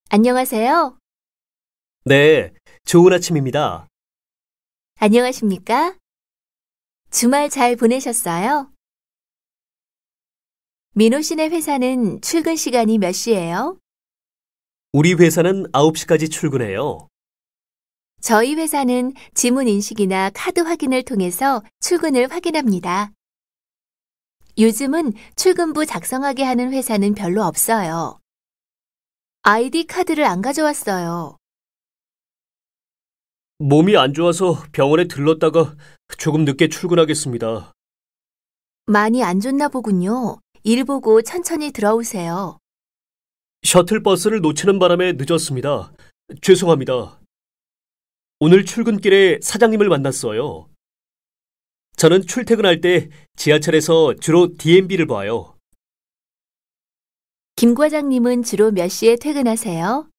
안녕하세요. 네, 좋은 아침입니다. 안녕하십니까? 주말 잘 보내셨어요? 민호 씨네 회사는 출근 시간이 몇 시예요? 우리 회사는 9시까지 출근해요. 저희 회사는 지문 인식이나 카드 확인을 통해서 출근을 확인합니다. 요즘은 출근부 작성하게 하는 회사는 별로 없어요. 아이디 카드를 안 가져왔어요. 몸이 안 좋아서 병원에 들렀다가 조금 늦게 출근하겠습니다. 많이 안 좋나 보군요. 일 보고 천천히 들어오세요. 셔틀버스를 놓치는 바람에 늦었습니다. 죄송합니다. 오늘 출근길에 사장님을 만났어요. 저는 출퇴근할 때 지하철에서 주로 DMB를 봐요. 김 과장님은 주로 몇 시에 퇴근하세요?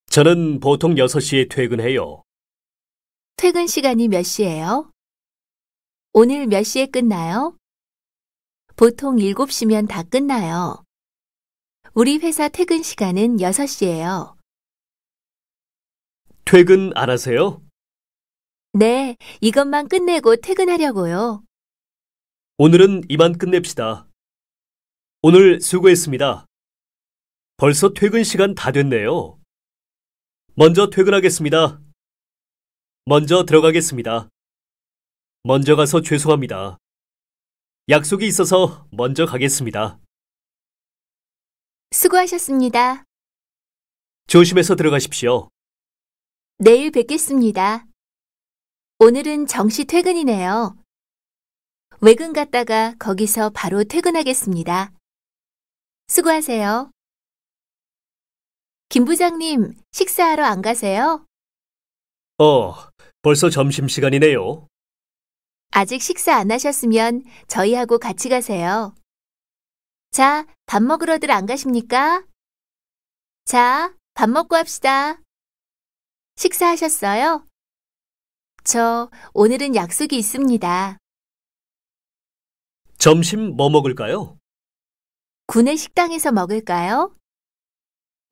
저는 보통 6시에 퇴근해요. 퇴근 시간이 몇 시예요? 오늘 몇 시에 끝나요? 보통 7시면 다 끝나요. 우리 회사 퇴근 시간은 6시예요. 퇴근 안 하세요? 네, 이것만 끝내고 퇴근하려고요. 오늘은 이만 끝냅시다. 오늘 수고했습니다. 벌써 퇴근 시간 다 됐네요. 먼저 퇴근하겠습니다. 먼저 들어가겠습니다. 먼저 가서 죄송합니다. 약속이 있어서 먼저 가겠습니다. 수고하셨습니다. 조심해서 들어가십시오. 내일 뵙겠습니다. 오늘은 정시 퇴근이네요. 외근 갔다가 거기서 바로 퇴근하겠습니다. 수고하세요. 김 부장님, 식사하러 안 가세요? 벌써 점심시간이네요. 아직 식사 안 하셨으면 저희하고 같이 가세요. 자, 밥 먹으러들 안 가십니까? 자, 밥 먹고 합시다. 식사하셨어요? 저 오늘은 약속이 있습니다. 점심 뭐 먹을까요? 구내 식당에서 먹을까요?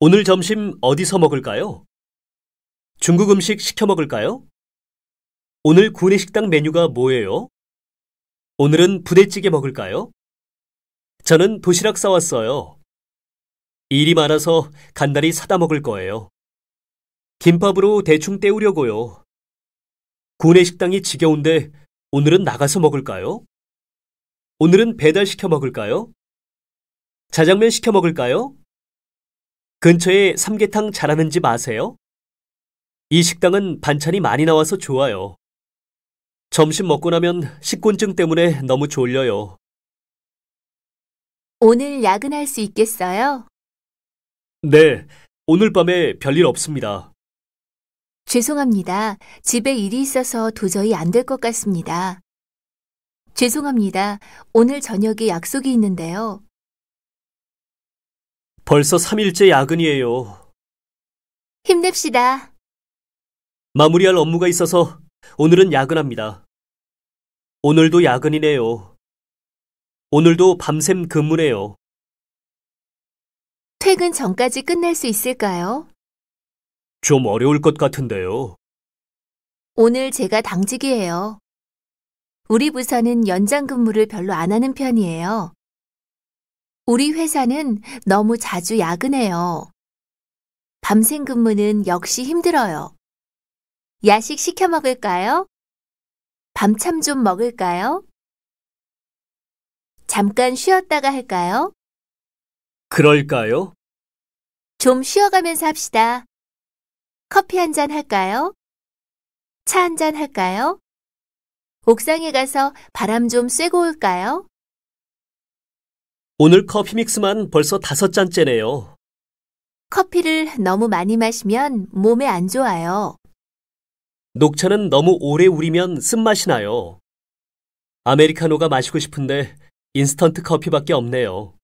오늘 점심 어디서 먹을까요? 중국 음식 시켜 먹을까요? 오늘 구내식당 메뉴가 뭐예요? 오늘은 부대찌개 먹을까요? 저는 도시락 싸왔어요. 일이 많아서 간단히 사다 먹을 거예요. 김밥으로 대충 때우려고요. 구내식당이 지겨운데 오늘은 나가서 먹을까요? 오늘은 배달시켜 먹을까요? 자장면 시켜 먹을까요? 근처에 삼계탕 잘하는 집 아세요? 이 식당은 반찬이 많이 나와서 좋아요. 점심 먹고 나면 식곤증 때문에 너무 졸려요. 오늘 야근할 수 있겠어요? 네, 오늘 밤에 별일 없습니다. 죄송합니다. 집에 일이 있어서 도저히 안 될 것 같습니다. 죄송합니다. 오늘 저녁에 약속이 있는데요. 벌써 3일째 야근이에요. 힘냅시다. 마무리할 업무가 있어서 오늘은 야근합니다. 오늘도 야근이네요. 오늘도 밤샘 근무네요. 퇴근 전까지 끝낼 수 있을까요? 좀 어려울 것 같은데요. 오늘 제가 당직이에요. 우리 부서는 연장 근무를 별로 안 하는 편이에요. 우리 회사는 너무 자주 야근해요. 밤샘 근무는 역시 힘들어요. 야식 시켜 먹을까요? 밤참 좀 먹을까요? 잠깐 쉬었다가 할까요? 그럴까요? 좀 쉬어가면서 합시다. 커피 한 잔 할까요? 차 한 잔 할까요? 옥상에 가서 바람 좀 쐬고 올까요? 오늘 커피 믹스만 벌써 5잔째네요. 커피를 너무 많이 마시면 몸에 안 좋아요. 녹차는 너무 오래 우리면 쓴맛이 나요. 아메리카노가 마시고 싶은데 인스턴트 커피밖에 없네요.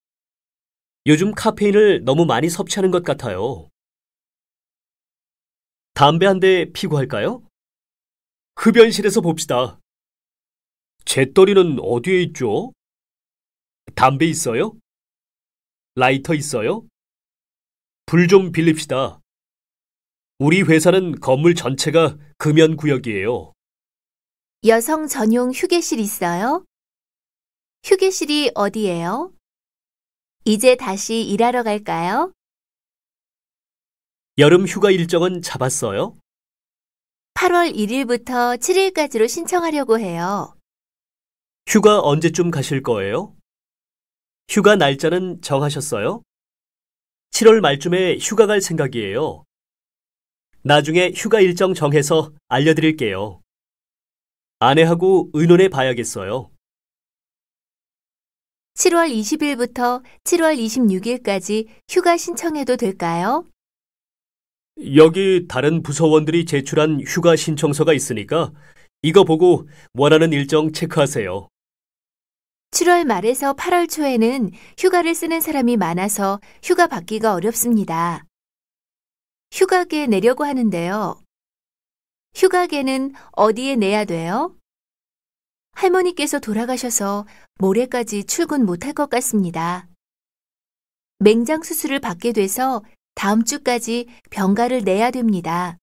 요즘 카페인을 너무 많이 섭취하는 것 같아요. 담배 한 대 피고 할까요? 흡연실에서 봅시다. 재떨이는 어디에 있죠? 담배 있어요? 라이터 있어요? 불 좀 빌립시다. 우리 회사는 건물 전체가 금연 구역이에요. 여성 전용 휴게실 있어요? 휴게실이 어디예요? 이제 다시 일하러 갈까요? 여름 휴가 일정은 잡았어요? 8월 1일부터 7일까지로 신청하려고 해요. 휴가 언제쯤 가실 거예요? 휴가 날짜는 정하셨어요? 7월 말쯤에 휴가 갈 생각이에요. 나중에 휴가 일정 정해서 알려드릴게요. 아내하고 의논해 봐야겠어요. 7월 20일부터 7월 26일까지 휴가 신청해도 될까요? 여기 다른 부서원들이 제출한 휴가 신청서가 있으니까 이거 보고 원하는 일정 체크하세요. 7월 말에서 8월 초에는 휴가를 쓰는 사람이 많아서 휴가 받기가 어렵습니다. 휴가계 내려고 하는데요. 휴가계는 어디에 내야 돼요? 할머니께서 돌아가셔서 모레까지 출근 못할 것 같습니다. 맹장 수술을 받게 돼서 다음 주까지 병가를 내야 됩니다.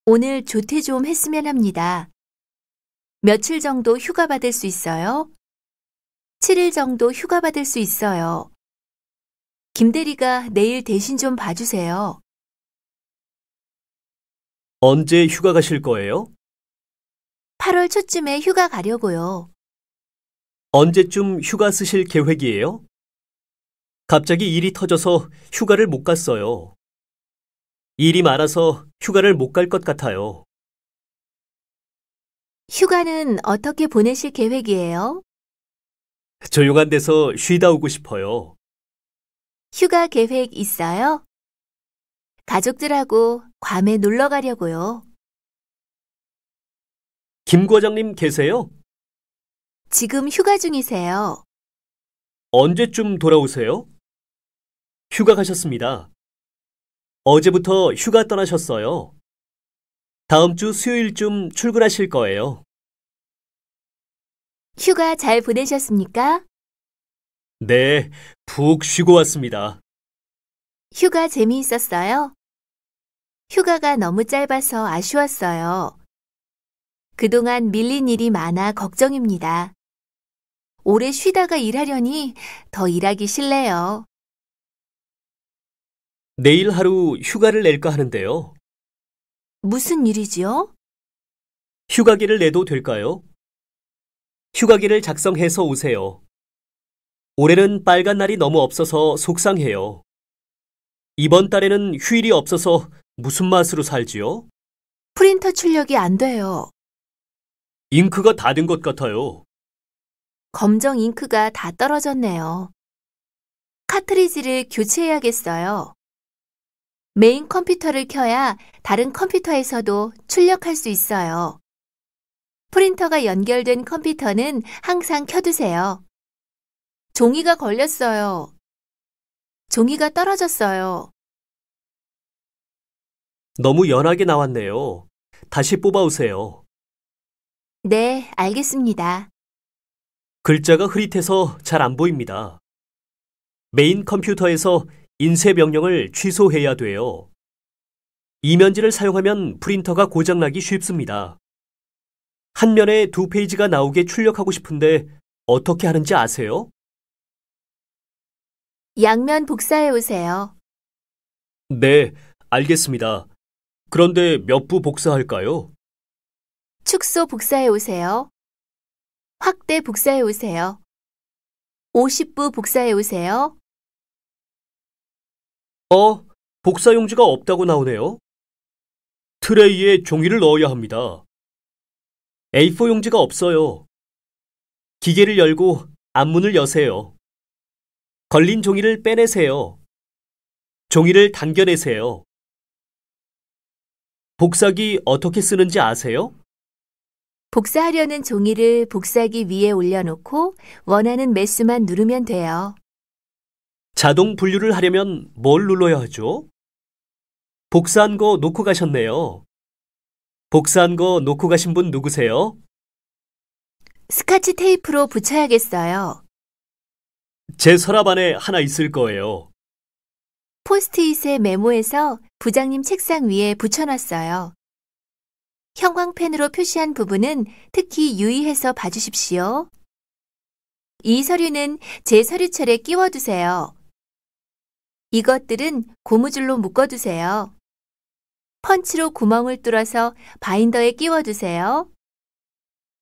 오늘 조퇴 좀 했으면 합니다. 며칠 정도 휴가 받을 수 있어요? 7일 정도 휴가 받을 수 있어요. 김대리가 내일 대신 좀 봐주세요. 언제 휴가 가실 거예요? 8월 초쯤에 휴가 가려고요. 언제쯤 휴가 쓰실 계획이에요? 갑자기 일이 터져서 휴가를 못 갔어요. 일이 많아서 휴가를 못 갈 것 같아요. 휴가는 어떻게 보내실 계획이에요? 조용한 데서 쉬다 오고 싶어요. 휴가 계획 있어요? 가족들하고 괌에 놀러 가려고요. 김 과장님 계세요? 지금 휴가 중이세요. 언제쯤 돌아오세요? 휴가 가셨습니다. 어제부터 휴가 떠나셨어요. 다음 주 수요일쯤 출근하실 거예요. 휴가 잘 보내셨습니까? 네, 푹 쉬고 왔습니다. 휴가 재미있었어요? 휴가가 너무 짧아서 아쉬웠어요. 그동안 밀린 일이 많아 걱정입니다. 오래 쉬다가 일하려니 더 일하기 싫네요. 내일 하루 휴가를 낼까 하는데요. 무슨 일이지요? 휴가기를 내도 될까요? 휴가기를 작성해서 오세요. 올해는 빨간 날이 너무 없어서 속상해요. 이번 달에는 휴일이 없어서 무슨 맛으로 살지요? 프린터 출력이 안 돼요. 잉크가 다 된 것 같아요. 검정 잉크가 다 떨어졌네요. 카트리지를 교체해야겠어요. 메인 컴퓨터를 켜야 다른 컴퓨터에서도 출력할 수 있어요. 프린터가 연결된 컴퓨터는 항상 켜두세요. 종이가 걸렸어요. 종이가 떨어졌어요. 너무 연하게 나왔네요. 다시 뽑아오세요. 네, 알겠습니다. 글자가 흐릿해서 잘 안 보입니다. 메인 컴퓨터에서 인쇄 명령을 취소해야 돼요. 이면지를 사용하면 프린터가 고장나기 쉽습니다. 한 면에 2페이지가 나오게 출력하고 싶은데 어떻게 하는지 아세요? 양면 복사해 오세요. 네, 알겠습니다. 그런데 몇 부 복사할까요? 축소 복사해 오세요. 확대 복사해 오세요. 50부 복사해 오세요. 복사 용지가 없다고 나오네요. 트레이에 종이를 넣어야 합니다. A4 용지가 없어요. 기계를 열고 앞문을 여세요. 걸린 종이를 빼내세요. 종이를 당겨내세요. 복사기 어떻게 쓰는지 아세요? 복사하려는 종이를 복사기 위에 올려놓고 원하는 매수만 누르면 돼요. 자동 분류를 하려면 뭘 눌러야 하죠? 복사한 거 놓고 가셨네요. 복사한 거 놓고 가신 분 누구세요? 스카치 테이프로 붙여야겠어요. 제 서랍 안에 하나 있을 거예요. 포스트잇에 메모해서 부장님 책상 위에 붙여놨어요. 형광펜으로 표시한 부분은 특히 유의해서 봐주십시오. 이 서류는 제 서류철에 끼워두세요. 이것들은 고무줄로 묶어두세요. 펀치로 구멍을 뚫어서 바인더에 끼워두세요.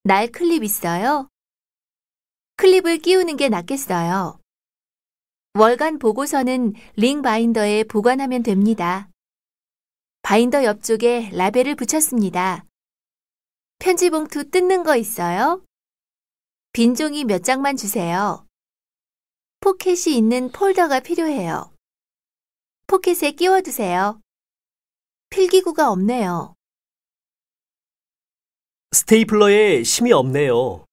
날 클립 있어요? 클립을 끼우는 게 낫겠어요. 월간 보고서는 링 바인더에 보관하면 됩니다. 바인더 옆쪽에 라벨을 붙였습니다. 편지 봉투 뜯는 거 있어요? 빈 종이 몇 장만 주세요. 포켓이 있는 폴더가 필요해요. 포켓에 끼워두세요. 필기구가 없네요. 스테이플러에 심이 없네요.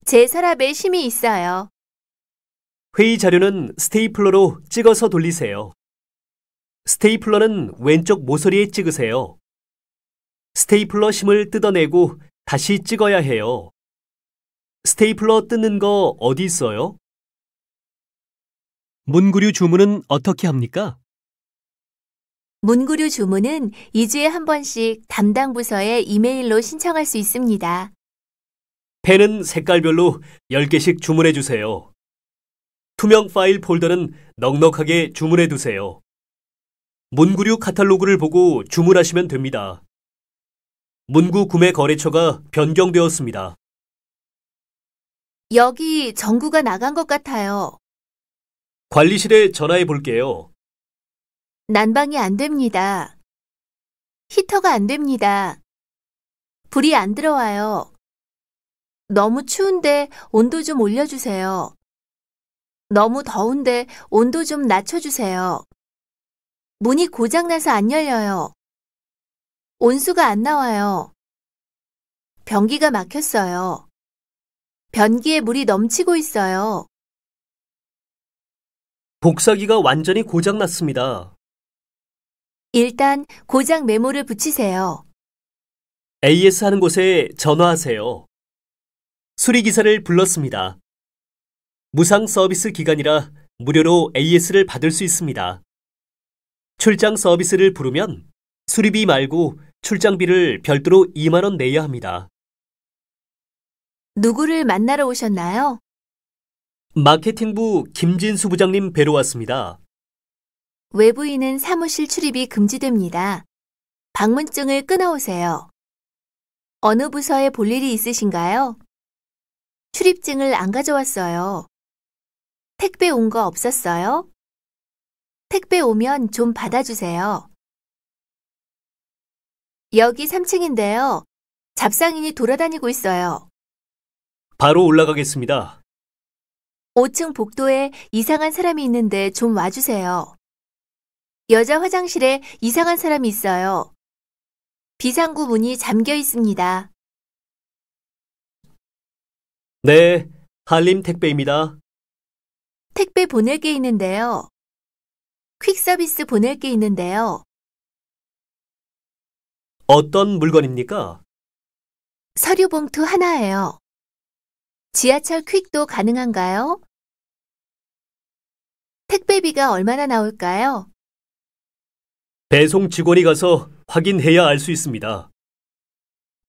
제 서랍에 심이 있어요. 회의 자료는 스테이플러로 찍어서 돌리세요. 스테이플러는 왼쪽 모서리에 찍으세요. 스테이플러 심을 뜯어내고 다시 찍어야 해요. 스테이플러 뜯는 거 어디 있어요? 문구류 주문은 어떻게 합니까? 문구류 주문은 2주에 한 번씩 담당 부서에 이메일로 신청할 수 있습니다. 펜은 색깔별로 10개씩 주문해 주세요. 투명 파일 폴더는 넉넉하게 주문해 두세요. 문구류 카탈로그를 보고 주문하시면 됩니다. 문구 구매 거래처가 변경되었습니다. 여기 전구가 나간 것 같아요. 관리실에 전화해 볼게요. 난방이 안 됩니다. 히터가 안 됩니다. 불이 안 들어와요. 너무 추운데 온도 좀 올려주세요. 너무 더운데 온도 좀 낮춰주세요. 문이 고장나서 안 열려요. 온수가 안 나와요. 변기가 막혔어요. 변기에 물이 넘치고 있어요. 복사기가 완전히 고장났습니다. 일단 고장 메모를 붙이세요. AS 하는 곳에 전화하세요. 수리기사를 불렀습니다. 무상 서비스 기간이라 무료로 AS를 받을 수 있습니다. 출장 서비스를 부르면 수리비 말고 출장비를 별도로 2만 원 내야 합니다. 누구를 만나러 오셨나요? 마케팅부 김진수 부장님 뵈러 왔습니다. 외부인은 사무실 출입이 금지됩니다. 방문증을 끊어오세요. 어느 부서에 볼 일이 있으신가요? 출입증을 안 가져왔어요. 택배 온 거 없었어요? 택배 오면 좀 받아주세요. 여기 3층인데요. 잡상인이 돌아다니고 있어요. 바로 올라가겠습니다. 5층 복도에 이상한 사람이 있는데 좀 와주세요. 여자 화장실에 이상한 사람이 있어요. 비상구 문이 잠겨 있습니다. 네, 한림 택배입니다. 택배 보낼 게 있는데요. 퀵 서비스 보낼 게 있는데요. 어떤 물건입니까? 서류 봉투 하나예요. 지하철 퀵도 가능한가요? 택배비가 얼마나 나올까요? 배송 직원이 가서 확인해야 알 수 있습니다.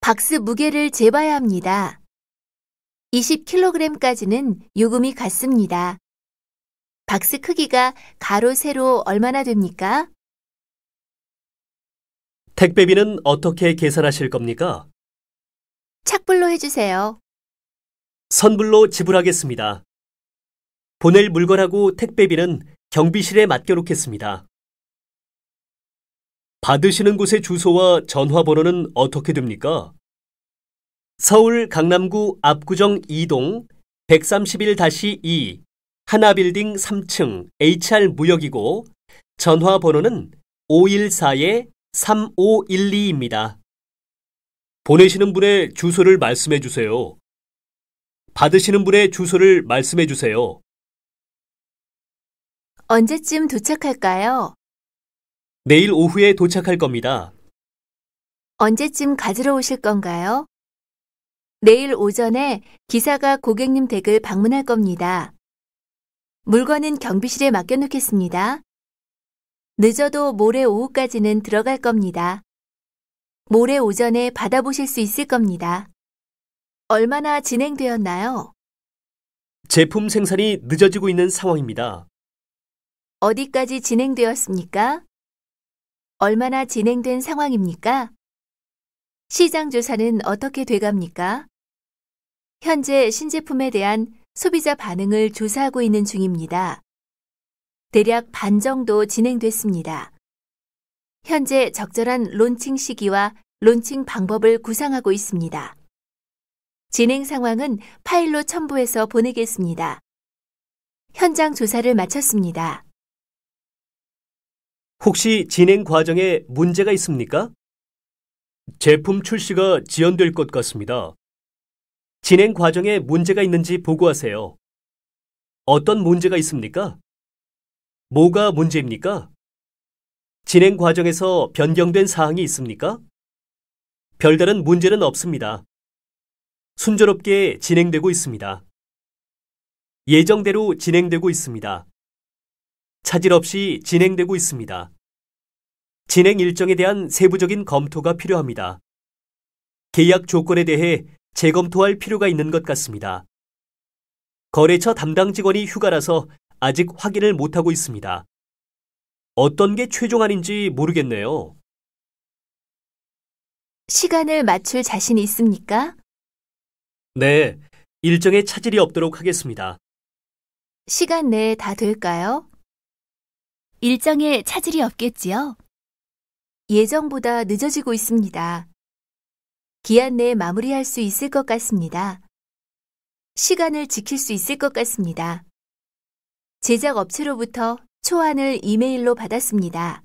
박스 무게를 재봐야 합니다. 20kg까지는 요금이 같습니다. 박스 크기가 가로, 세로 얼마나 됩니까? 택배비는 어떻게 계산하실 겁니까? 착불로 해주세요. 선불로 지불하겠습니다. 보낼 물건하고 택배비는 경비실에 맡겨놓겠습니다. 받으시는 곳의 주소와 전화번호는 어떻게 됩니까? 서울 강남구 압구정 2동 131-2 하나빌딩 3층 HR 무역이고 전화번호는 514-3512입니다. 보내시는 분의 주소를 말씀해 주세요. 받으시는 분의 주소를 말씀해 주세요. 언제쯤 도착할까요? 내일 오후에 도착할 겁니다. 언제쯤 가지러 오실 건가요? 내일 오전에 기사가 고객님 댁을 방문할 겁니다. 물건은 경비실에 맡겨놓겠습니다. 늦어도 모레 오후까지는 들어갈 겁니다. 모레 오전에 받아보실 수 있을 겁니다. 얼마나 진행되었나요? 제품 생산이 늦어지고 있는 상황입니다. 어디까지 진행되었습니까? 얼마나 진행된 상황입니까? 시장 조사는 어떻게 돼갑니까? 현재 신제품에 대한 소비자 반응을 조사하고 있는 중입니다. 대략 반 정도 진행됐습니다. 현재 적절한 론칭 시기와 론칭 방법을 구상하고 있습니다. 진행 상황은 파일로 첨부해서 보내겠습니다. 현장 조사를 마쳤습니다. 혹시 진행 과정에 문제가 있습니까? 제품 출시가 지연될 것 같습니다. 진행 과정에 문제가 있는지 보고하세요. 어떤 문제가 있습니까? 뭐가 문제입니까? 진행 과정에서 변경된 사항이 있습니까? 별다른 문제는 없습니다. 순조롭게 진행되고 있습니다. 예정대로 진행되고 있습니다. 차질 없이 진행되고 있습니다. 진행 일정에 대한 세부적인 검토가 필요합니다. 계약 조건에 대해 재검토할 필요가 있는 것 같습니다. 거래처 담당 직원이 휴가라서 아직 확인을 못하고 있습니다. 어떤 게 최종안인지 모르겠네요. 시간을 맞출 자신이 있습니까? 네, 일정에 차질이 없도록 하겠습니다. 시간 내에 다 될까요? 일정에 차질이 없겠지요? 예정보다 늦어지고 있습니다. 기한 내에 마무리할 수 있을 것 같습니다. 시간을 지킬 수 있을 것 같습니다. 제작 업체로부터 초안을 이메일로 받았습니다.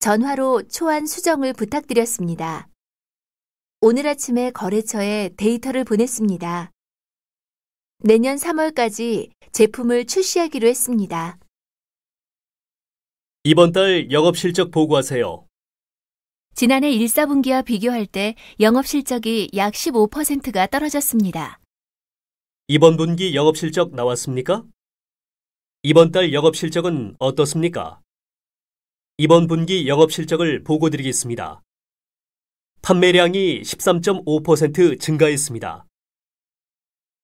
전화로 초안 수정을 부탁드렸습니다. 오늘 아침에 거래처에 데이터를 보냈습니다. 내년 3월까지 제품을 출시하기로 했습니다. 이번 달 영업실적 보고하세요. 지난해 1, 4분기와 비교할 때 영업실적이 약 15%가 떨어졌습니다. 이번 분기 영업실적 나왔습니까? 이번 달 영업실적은 어떻습니까? 이번 분기 영업실적을 보고드리겠습니다. 판매량이 13.5% 증가했습니다.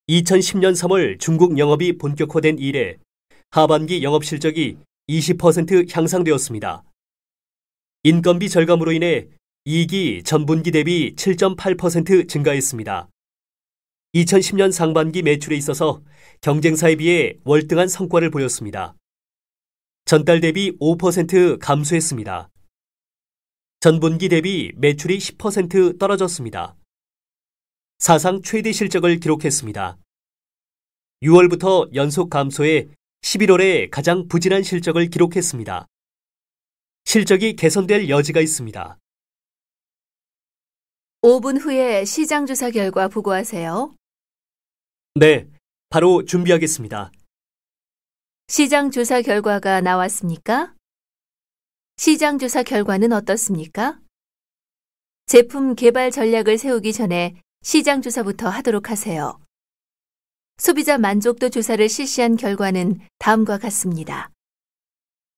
2010년 3월 중국 영업이 본격화된 이래 하반기 영업실적이 20% 향상되었습니다. 인건비 절감으로 인해 이익이 전분기 대비 7.8% 증가했습니다. 2010년 상반기 매출에 있어서 경쟁사에 비해 월등한 성과를 보였습니다. 전달 대비 5% 감소했습니다. 전분기 대비 매출이 10% 떨어졌습니다. 사상 최대 실적을 기록했습니다. 6월부터 연속 감소해 11월에 가장 부진한 실적을 기록했습니다. 실적이 개선될 여지가 있습니다. 5분 후에 시장 조사 결과 보고하세요. 네, 바로 준비하겠습니다. 시장 조사 결과가 나왔습니까? 시장 조사 결과는 어떻습니까? 제품 개발 전략을 세우기 전에 시장 조사부터 하도록 하세요. 소비자 만족도 조사를 실시한 결과는 다음과 같습니다.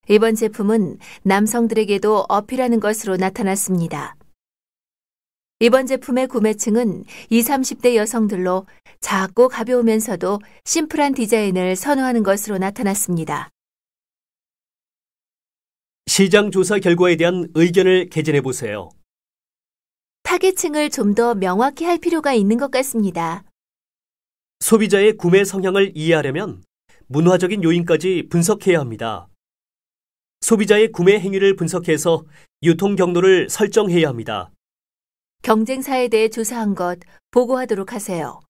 이번 제품은 남성들에게도 어필하는 것으로 나타났습니다. 이번 제품의 구매층은 20, 30대 여성들로 작고 가벼우면서도 심플한 디자인을 선호하는 것으로 나타났습니다. 시장 조사 결과에 대한 의견을 개진해 보세요. 타겟층을 좀 더 명확히 할 필요가 있는 것 같습니다. 소비자의 구매 성향을 이해하려면 문화적인 요인까지 분석해야 합니다. 소비자의 구매 행위를 분석해서 유통 경로를 설정해야 합니다. 경쟁사에 대해 조사한 것 보고하도록 하세요.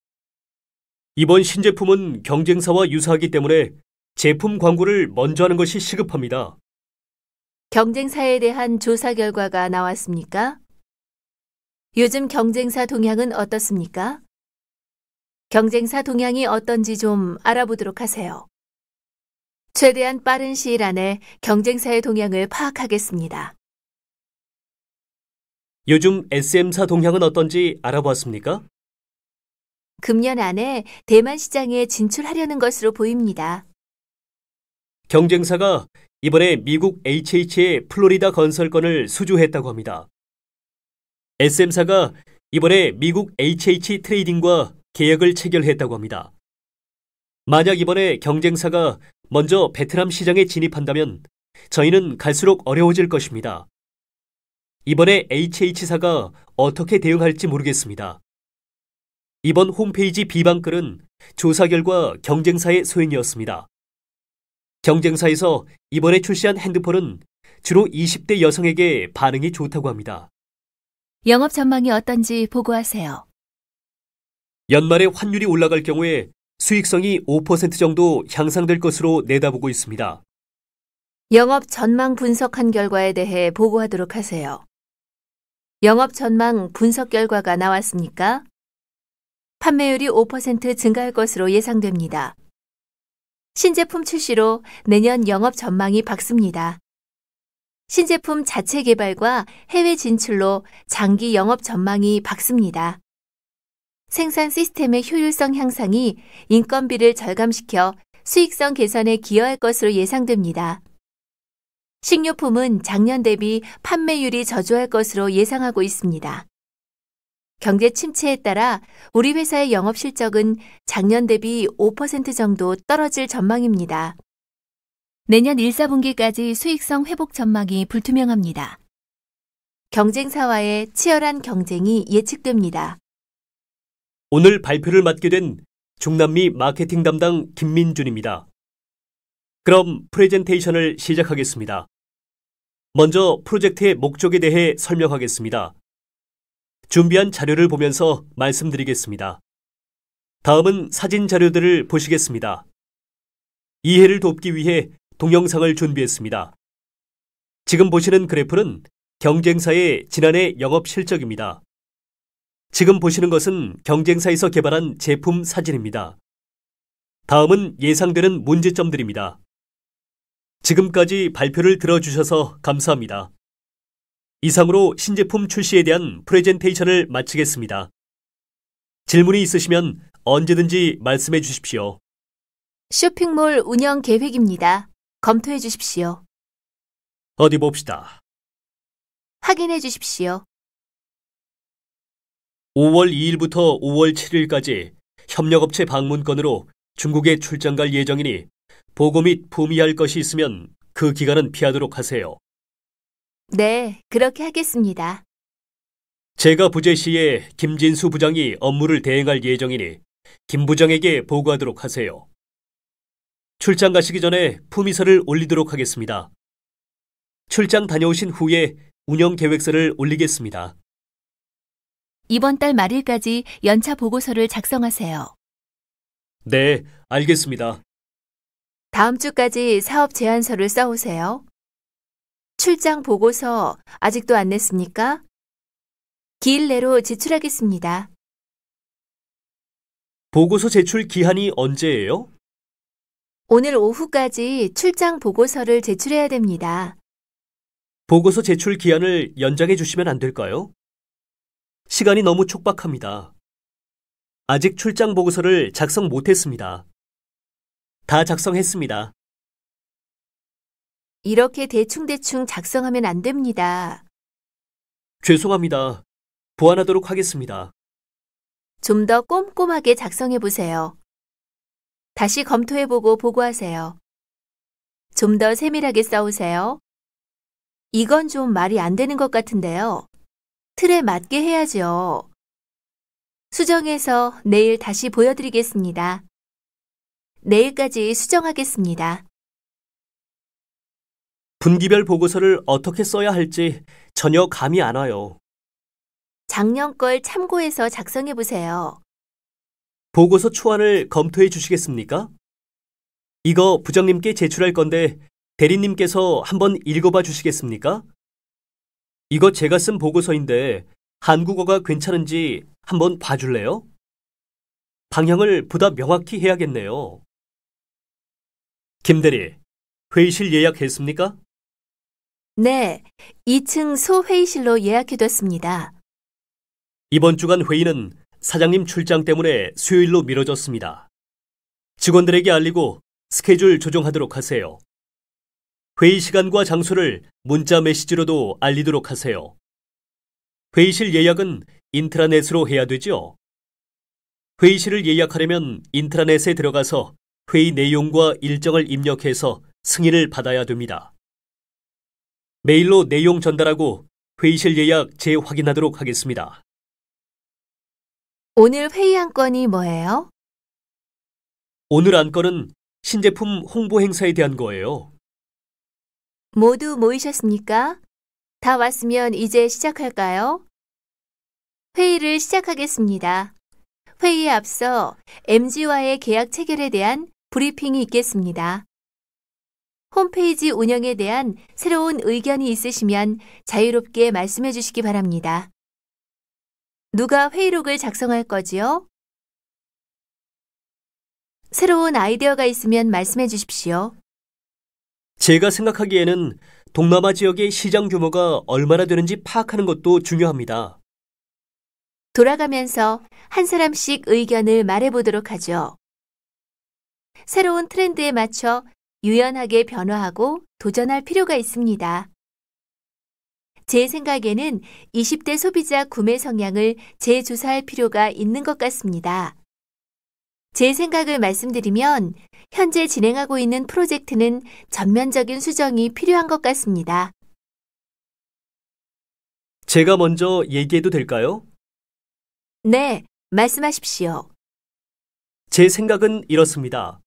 이번 신제품은 경쟁사와 유사하기 때문에 제품 광고를 먼저 하는 것이 시급합니다. 경쟁사에 대한 조사 결과가 나왔습니까? 요즘 경쟁사 동향은 어떻습니까? 경쟁사 동향이 어떤지 좀 알아보도록 하세요. 최대한 빠른 시일 안에 경쟁사의 동향을 파악하겠습니다. 요즘 SM사 동향은 어떤지 알아보았습니까? 금년 안에 대만 시장에 진출하려는 것으로 보입니다. 경쟁사가 이번에 미국 HH의 플로리다 건설권을 수주했다고 합니다. SM사가 이번에 미국 HH 트레이딩과 계약을 체결했다고 합니다. 만약 이번에 경쟁사가 먼저 베트남 시장에 진입한다면 저희는 갈수록 어려워질 것입니다. 이번에 HH사가 어떻게 대응할지 모르겠습니다. 이번 홈페이지 비방글은 조사 결과 경쟁사의 소행이었습니다. 경쟁사에서 이번에 출시한 핸드폰은 주로 20대 여성에게 반응이 좋다고 합니다. 영업 전망이 어떤지 보고하세요. 연말에 환율이 올라갈 경우에 수익성이 5% 정도 향상될 것으로 내다보고 있습니다. 영업 전망 분석한 결과에 대해 보고하도록 하세요. 영업 전망 분석 결과가 나왔습니까? 판매율이 5% 증가할 것으로 예상됩니다. 신제품 출시로 내년 영업 전망이 밝습니다. 신제품 자체 개발과 해외 진출로 장기 영업 전망이 밝습니다. 생산 시스템의 효율성 향상이 인건비를 절감시켜 수익성 개선에 기여할 것으로 예상됩니다. 식료품은 작년 대비 판매율이 저조할 것으로 예상하고 있습니다. 경제 침체에 따라 우리 회사의 영업 실적은 작년 대비 5% 정도 떨어질 전망입니다. 내년 1, 4분기까지 수익성 회복 전망이 불투명합니다. 경쟁사와의 치열한 경쟁이 예측됩니다. 오늘 발표를 맡게 된 중남미 마케팅 담당 김민준입니다. 그럼 프레젠테이션을 시작하겠습니다. 먼저 프로젝트의 목적에 대해 설명하겠습니다. 준비한 자료를 보면서 말씀드리겠습니다. 다음은 사진 자료들을 보시겠습니다. 이해를 돕기 위해 동영상을 준비했습니다. 지금 보시는 그래프는 경쟁사의 지난해 영업 실적입니다. 지금 보시는 것은 경쟁사에서 개발한 제품 사진입니다. 다음은 예상되는 문제점들입니다. 지금까지 발표를 들어주셔서 감사합니다. 이상으로 신제품 출시에 대한 프레젠테이션을 마치겠습니다. 질문이 있으시면 언제든지 말씀해 주십시오. 쇼핑몰 운영 계획입니다. 검토해 주십시오. 어디 봅시다. 확인해 주십시오. 5월 2일부터 5월 7일까지 협력업체 방문권으로 중국에 출장 갈 예정이니 보고 및 품위할 것이 있으면 그 기간은 피하도록 하세요. 네, 그렇게 하겠습니다. 제가 부재 시에 김진수 부장이 업무를 대행할 예정이니 김 부장에게 보고하도록 하세요. 출장 가시기 전에 품위서를 올리도록 하겠습니다. 출장 다녀오신 후에 운영 계획서를 올리겠습니다. 이번 달 말일까지 연차 보고서를 작성하세요. 네, 알겠습니다. 다음 주까지 사업 제안서를 써오세요. 출장 보고서 아직도 안 냈습니까? 기일 내로 제출하겠습니다. 보고서 제출 기한이 언제예요? 오늘 오후까지 출장 보고서를 제출해야 됩니다. 보고서 제출 기한을 연장해 주시면 안 될까요? 시간이 너무 촉박합니다. 아직 출장 보고서를 작성 못했습니다. 다 작성했습니다. 이렇게 대충대충 작성하면 안 됩니다. 죄송합니다. 보완하도록 하겠습니다. 좀 더 꼼꼼하게 작성해 보세요. 다시 검토해보고 보고하세요. 좀 더 세밀하게 써오세요. 이건 좀 말이 안 되는 것 같은데요. 틀에 맞게 해야죠. 수정해서 내일 다시 보여드리겠습니다. 내일까지 수정하겠습니다. 분기별 보고서를 어떻게 써야 할지 전혀 감이 안 와요. 작년 걸 참고해서 작성해 보세요. 보고서 초안을 검토해 주시겠습니까? 이거 부장님께 제출할 건데 대리님께서 한번 읽어봐 주시겠습니까? 이거 제가 쓴 보고서인데 한국어가 괜찮은지 한번 봐줄래요? 방향을 보다 명확히 해야겠네요. 김대리, 회의실 예약했습니까? 네, 2층 소회의실로 예약해뒀습니다. 이번 주간 회의는 사장님 출장 때문에 수요일로 미뤄졌습니다. 직원들에게 알리고 스케줄 조정하도록 하세요. 회의 시간과 장소를 문자 메시지로도 알리도록 하세요. 회의실 예약은 인트라넷으로 해야 되죠? 회의실을 예약하려면 인트라넷에 들어가서 회의 내용과 일정을 입력해서 승인을 받아야 됩니다. 메일로 내용 전달하고 회의실 예약 재확인하도록 하겠습니다. 오늘 회의 안건이 뭐예요? 오늘 안건은 신제품 홍보 행사에 대한 거예요. 모두 모이셨습니까? 다 왔으면 이제 시작할까요? 회의를 시작하겠습니다. 회의에 앞서 MG와의 계약 체결에 대한 브리핑이 있겠습니다. 홈페이지 운영에 대한 새로운 의견이 있으시면 자유롭게 말씀해 주시기 바랍니다. 누가 회의록을 작성할 거지요? 새로운 아이디어가 있으면 말씀해 주십시오. 제가 생각하기에는 동남아 지역의 시장 규모가 얼마나 되는지 파악하는 것도 중요합니다. 돌아가면서 한 사람씩 의견을 말해보도록 하죠. 새로운 트렌드에 맞춰 유연하게 변화하고 도전할 필요가 있습니다. 제 생각에는 20대 소비자 구매 성향을 재조사할 필요가 있는 것 같습니다. 제 생각을 말씀드리면 현재 진행하고 있는 프로젝트는 전면적인 수정이 필요한 것 같습니다. 제가 먼저 얘기해도 될까요? 네, 말씀하십시오. 제 생각은 이렇습니다.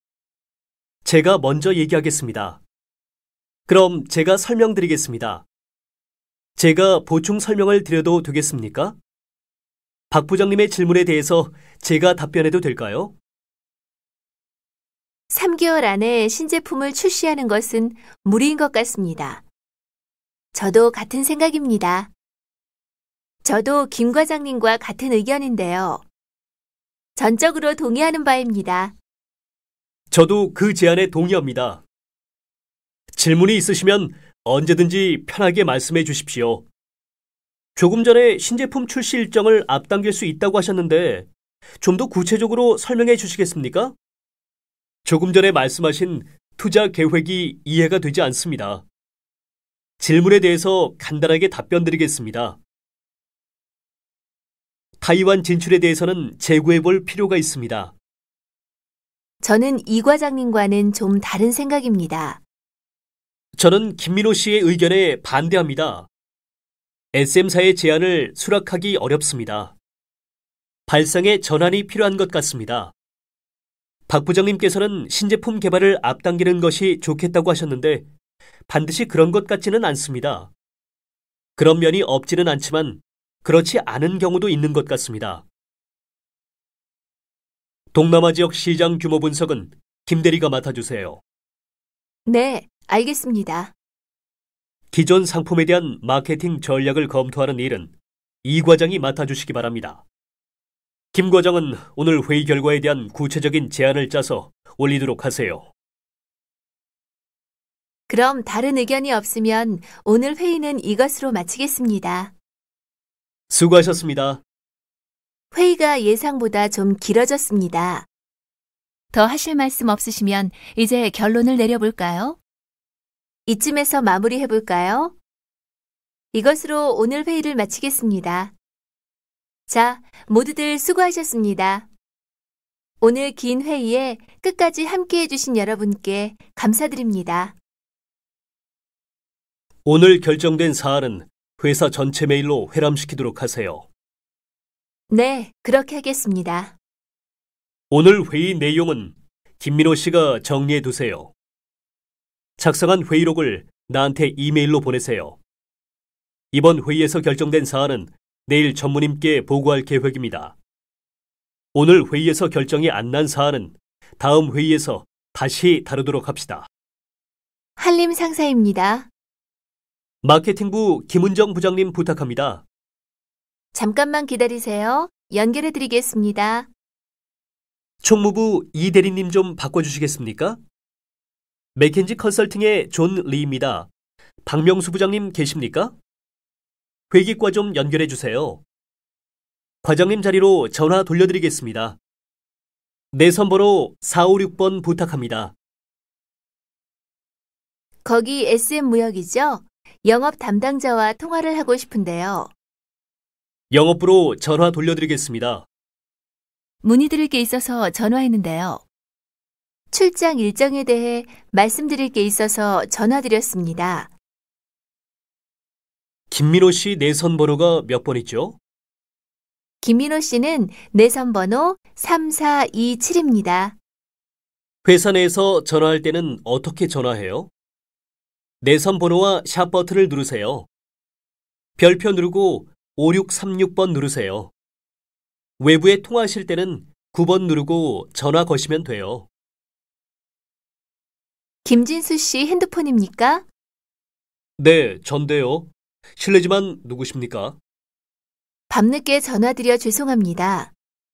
제가 먼저 얘기하겠습니다. 그럼 제가 설명드리겠습니다. 제가 보충 설명을 드려도 되겠습니까? 박 부장님의 질문에 대해서 제가 답변해도 될까요? 3개월 안에 신제품을 출시하는 것은 무리인 것 같습니다. 저도 같은 생각입니다. 저도 김 과장님과 같은 의견인데요. 전적으로 동의하는 바입니다. 저도 그 제안에 동의합니다. 질문이 있으시면 언제든지 편하게 말씀해 주십시오. 조금 전에 신제품 출시 일정을 앞당길 수 있다고 하셨는데 좀 더 구체적으로 설명해 주시겠습니까? 조금 전에 말씀하신 투자 계획이 이해가 되지 않습니다. 질문에 대해서 간단하게 답변드리겠습니다. 타이완 진출에 대해서는 재고해 볼 필요가 있습니다. 저는 이 과장님과는 좀 다른 생각입니다. 저는 김민호 씨의 의견에 반대합니다. SM사의 제안을 수락하기 어렵습니다. 발상의 전환이 필요한 것 같습니다. 박 부장님께서는 신제품 개발을 앞당기는 것이 좋겠다고 하셨는데 반드시 그런 것 같지는 않습니다. 그런 면이 없지는 않지만 그렇지 않은 경우도 있는 것 같습니다. 동남아 지역 시장 규모 분석은 김 대리가 맡아주세요. 네, 알겠습니다. 기존 상품에 대한 마케팅 전략을 검토하는 일은 이 과장이 맡아주시기 바랍니다. 김 과장은 오늘 회의 결과에 대한 구체적인 제안을 짜서 올리도록 하세요. 그럼 다른 의견이 없으면 오늘 회의는 이것으로 마치겠습니다. 수고하셨습니다. 회의가 예상보다 좀 길어졌습니다. 더 하실 말씀 없으시면 이제 결론을 내려볼까요? 이쯤에서 마무리해볼까요? 이것으로 오늘 회의를 마치겠습니다. 자, 모두들 수고하셨습니다. 오늘 긴 회의에 끝까지 함께해 주신 여러분께 감사드립니다. 오늘 결정된 사안은 회사 전체 메일로 회람시키도록 하세요. 네, 그렇게 하겠습니다. 오늘 회의 내용은 김민호 씨가 정리해 두세요. 작성한 회의록을 나한테 이메일로 보내세요. 이번 회의에서 결정된 사안은 내일 전무님께 보고할 계획입니다. 오늘 회의에서 결정이 안 난 사안은 다음 회의에서 다시 다루도록 합시다. 한림 상사입니다. 마케팅부 김은정 부장님 부탁합니다. 잠깐만 기다리세요. 연결해 드리겠습니다. 총무부 이 대리님 좀 바꿔주시겠습니까? 맥켄지 컨설팅의 존 리입니다. 박명수 부장님 계십니까? 회계과 좀 연결해 주세요. 과장님 자리로 전화 돌려드리겠습니다. 내 선번호 456번 부탁합니다. 거기 SM무역이죠? 영업 담당자와 통화를 하고 싶은데요. 영업부로 전화 돌려드리겠습니다. 문의드릴 게 있어서 전화했는데요. 출장 일정에 대해 말씀드릴 게 있어서 전화드렸습니다. 김민호 씨 내선 번호가 몇 번이죠? 김민호 씨는 내선 번호 3427입니다. 회사 내에서 전화할 때는 어떻게 전화해요? 내선 번호와 샵 버튼을 누르세요. 별표 누르고 5636번 누르세요. 외부에 통화하실 때는 9번 누르고 전화 거시면 돼요. 김진수 씨 핸드폰입니까? 네, 전데요. 실례지만 누구십니까? 밤늦게 전화드려 죄송합니다.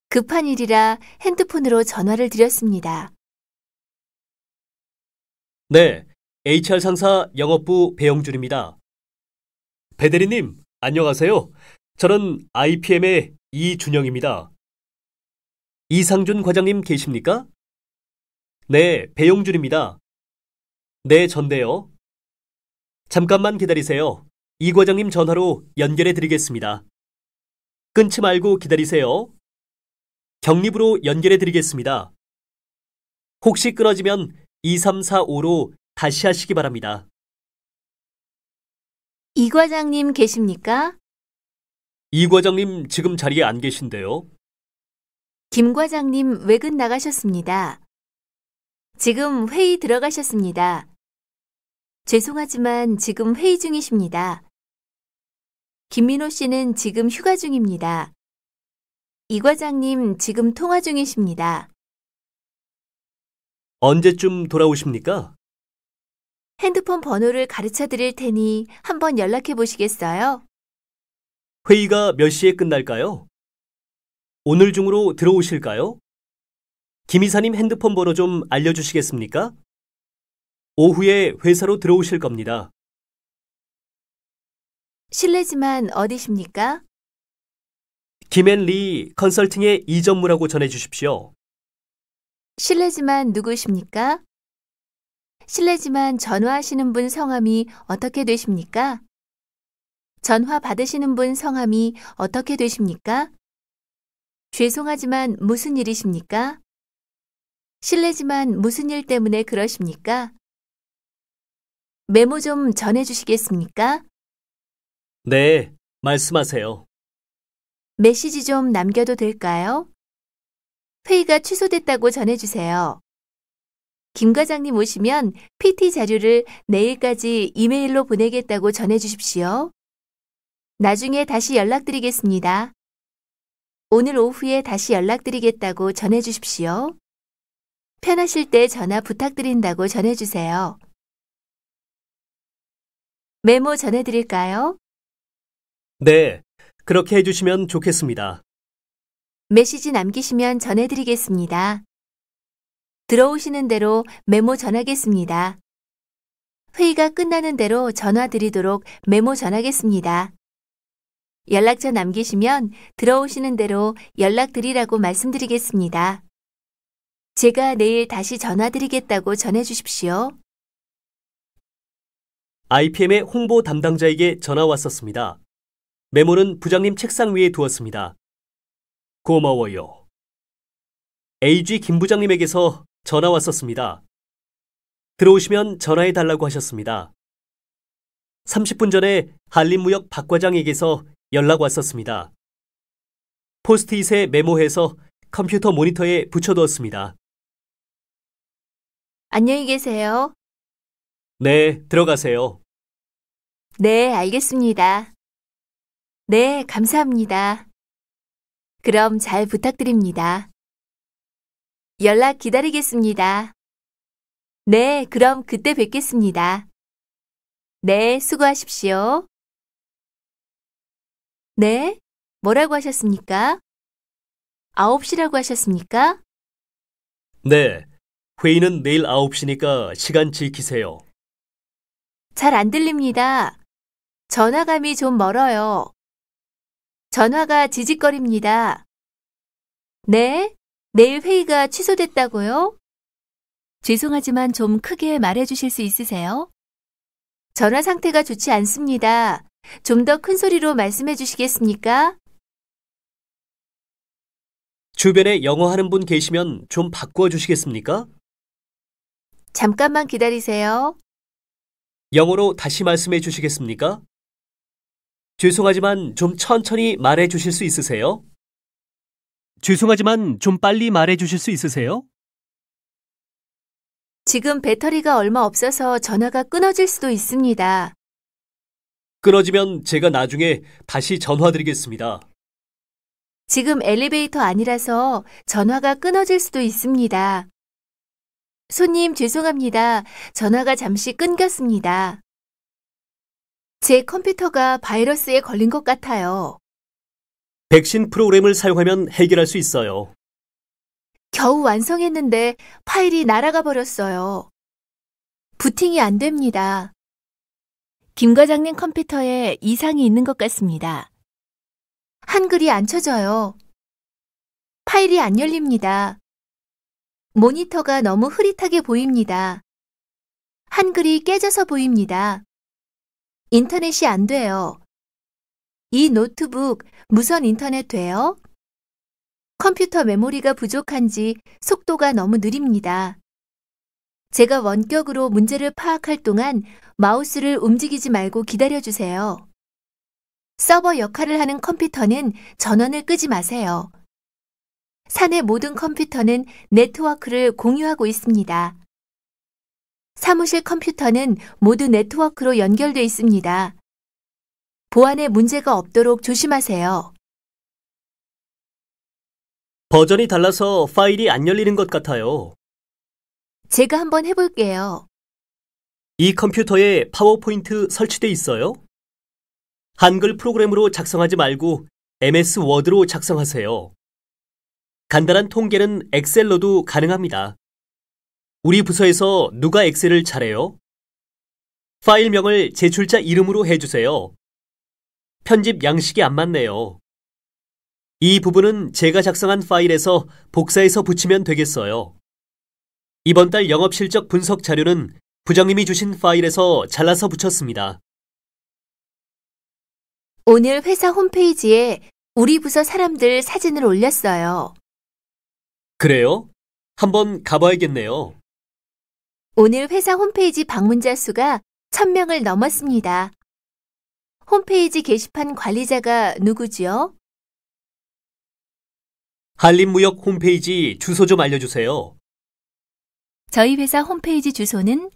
급한 일이라 핸드폰으로 전화를 드렸습니다. 네, HR 상사 영업부 배영준입니다. 배대리님, 안녕하세요. 저는 IPM의 이준영입니다. 이상준 과장님 계십니까? 네, 배용준입니다. 네, 전데요. 잠깐만 기다리세요. 이 과장님 전화로 연결해 드리겠습니다. 끊지 말고 기다리세요. 경립으로 연결해 드리겠습니다. 혹시 끊어지면 2345로 다시 하시기 바랍니다. 이 과장님 계십니까? 이 과장님 지금 자리에 안 계신데요. 김 과장님 외근 나가셨습니다. 지금 회의 들어가셨습니다. 죄송하지만 지금 회의 중이십니다. 김민호 씨는 지금 휴가 중입니다. 이 과장님 지금 통화 중이십니다. 언제쯤 돌아오십니까? 핸드폰 번호를 가르쳐 드릴 테니 한번 연락해 보시겠어요? 회의가 몇 시에 끝날까요? 오늘 중으로 들어오실까요? 김 이사님 핸드폰 번호 좀 알려주시겠습니까? 오후에 회사로 들어오실 겁니다. 실례지만 어디십니까? 김앤리 컨설팅의 이전무라고 전해주십시오. 실례지만 누구십니까? 실례지만 전화하시는 분 성함이 어떻게 되십니까? 전화 받으시는 분 성함이 어떻게 되십니까? 죄송하지만 무슨 일이십니까? 실례지만 무슨 일 때문에 그러십니까? 메모 좀 전해주시겠습니까? 네, 말씀하세요. 메시지 좀 남겨도 될까요? 회의가 취소됐다고 전해주세요. 김 과장님 오시면 PT 자료를 내일까지 이메일로 보내겠다고 전해주십시오. 나중에 다시 연락드리겠습니다. 오늘 오후에 다시 연락드리겠다고 전해주십시오. 편하실 때 전화 부탁드린다고 전해주세요. 메모 전해드릴까요? 네, 그렇게 해주시면 좋겠습니다. 메시지 남기시면 전해드리겠습니다. 들어오시는 대로 메모 전하겠습니다. 회의가 끝나는 대로 전화 드리도록 메모 전하겠습니다. 연락처 남기시면 들어오시는 대로 연락드리라고 말씀드리겠습니다. 제가 내일 다시 전화드리겠다고 전해주십시오. IPM의 홍보 담당자에게 전화 왔었습니다. 메모는 부장님 책상 위에 두었습니다. 고마워요. AG 김 부장님에게서 전화 왔었습니다. 들어오시면 전화해 달라고 하셨습니다. 30분 전에 한림무역 박 과장에게서 연락 왔었습니다. 포스트잇에 메모해서 컴퓨터 모니터에 붙여두었습니다. 안녕히 계세요. 네, 들어가세요. 네, 알겠습니다. 네, 감사합니다. 그럼 잘 부탁드립니다. 연락 기다리겠습니다. 네, 그럼 그때 뵙겠습니다. 네, 수고하십시오. 네, 뭐라고 하셨습니까? 9시라고 하셨습니까? 네, 회의는 내일 9시니까 시간 지키세요. 잘 안 들립니다. 전화감이 좀 멀어요. 전화가 지직거립니다. 네, 내일 회의가 취소됐다고요? 죄송하지만 좀 크게 말해 주실 수 있으세요? 전화 상태가 좋지 않습니다. 좀 더 큰 소리로 말씀해 주시겠습니까? 주변에 영어 하는 분 계시면 좀 바꾸어 주시겠습니까? 잠깐만 기다리세요. 영어로 다시 말씀해 주시겠습니까? 죄송하지만 좀 천천히 말해 주실 수 있으세요? 죄송하지만 좀 빨리 말해 주실 수 있으세요? 지금 배터리가 얼마 없어서 전화가 끊어질 수도 있습니다. 끊어지면 제가 나중에 다시 전화 드리겠습니다. 지금 엘리베이터 아니라서 전화가 끊어질 수도 있습니다. 손님 죄송합니다. 전화가 잠시 끊겼습니다. 제 컴퓨터가 바이러스에 걸린 것 같아요. 백신 프로그램을 사용하면 해결할 수 있어요. 겨우 완성했는데 파일이 날아가 버렸어요. 부팅이 안 됩니다. 김 과장님 컴퓨터에 이상이 있는 것 같습니다. 한글이 안 쳐져요. 파일이 안 열립니다. 모니터가 너무 흐릿하게 보입니다. 한글이 깨져서 보입니다. 인터넷이 안 돼요. 이 노트북 무선 인터넷 돼요? 컴퓨터 메모리가 부족한지 속도가 너무 느립니다. 제가 원격으로 문제를 파악할 동안 마우스를 움직이지 말고 기다려주세요. 서버 역할을 하는 컴퓨터는 전원을 끄지 마세요. 사내 모든 컴퓨터는 네트워크를 공유하고 있습니다. 사무실 컴퓨터는 모두 네트워크로 연결돼 있습니다. 보안에 문제가 없도록 조심하세요. 버전이 달라서 파일이 안 열리는 것 같아요. 제가 한번 해볼게요. 이 컴퓨터에 파워포인트 설치돼 있어요? 한글 프로그램으로 작성하지 말고 MS 워드로 작성하세요. 간단한 통계는 엑셀로도 가능합니다. 우리 부서에서 누가 엑셀을 잘해요? 파일명을 제출자 이름으로 해주세요. 편집 양식이 안 맞네요. 이 부분은 제가 작성한 파일에서 복사해서 붙이면 되겠어요. 이번 달 영업실적 분석 자료는 부장님이 주신 파일에서 잘라서 붙였습니다. 오늘 회사 홈페이지에 우리 부서 사람들 사진을 올렸어요. 그래요? 한번 가봐야겠네요. 오늘 회사 홈페이지 방문자 수가 1000명을 넘었습니다. 홈페이지 게시판 관리자가 누구지요? 한림무역 홈페이지 주소 좀 알려주세요. 저희 회사 홈페이지 주소는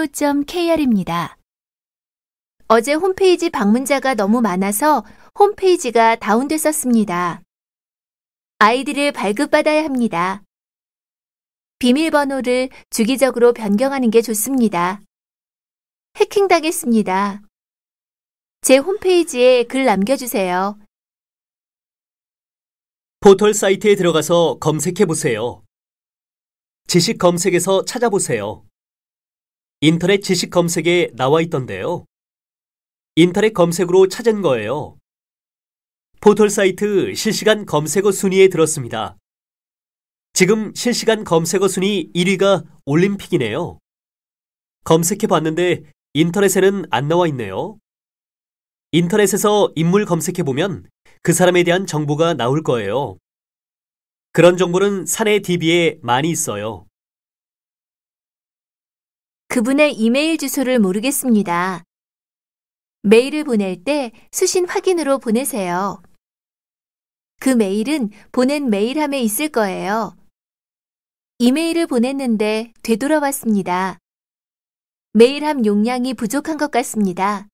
www.hollym.co.kr입니다. 어제 홈페이지 방문자가 너무 많아서 홈페이지가 다운됐었습니다. 아이디를 발급받아야 합니다. 비밀번호를 주기적으로 변경하는 게 좋습니다. 해킹당했습니다. 제 홈페이지에 글 남겨주세요. 포털 사이트에 들어가서 검색해 보세요. 지식 검색에서 찾아보세요. 인터넷 지식 검색에 나와 있던데요. 인터넷 검색으로 찾은 거예요. 포털 사이트 실시간 검색어 순위에 들었습니다. 지금 실시간 검색어 순위 1위가 올림픽이네요. 검색해 봤는데 인터넷에는 안 나와 있네요. 인터넷에서 인물 검색해 보면 그 사람에 대한 정보가 나올 거예요. 그런 정보는 사내 DB에 많이 있어요. 그분의 이메일 주소를 모르겠습니다. 메일을 보낼 때 수신 확인으로 보내세요. 그 메일은 보낸 메일함에 있을 거예요. 이메일을 보냈는데 되돌아왔습니다. 메일함 용량이 부족한 것 같습니다.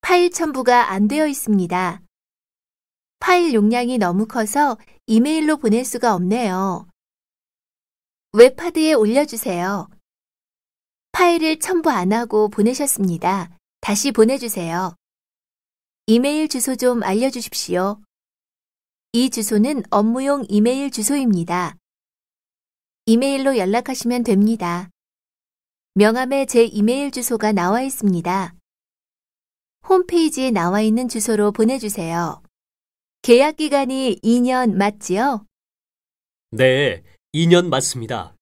파일 첨부가 안 되어 있습니다. 파일 용량이 너무 커서 이메일로 보낼 수가 없네요. 웹하드에 올려주세요. 파일을 첨부 안 하고 보내셨습니다. 다시 보내주세요. 이메일 주소 좀 알려주십시오. 이 주소는 업무용 이메일 주소입니다. 이메일로 연락하시면 됩니다. 명함에 제 이메일 주소가 나와 있습니다. 홈페이지에 나와 있는 주소로 보내주세요. 계약 기간이 2년 맞지요? 네, 2년 맞습니다.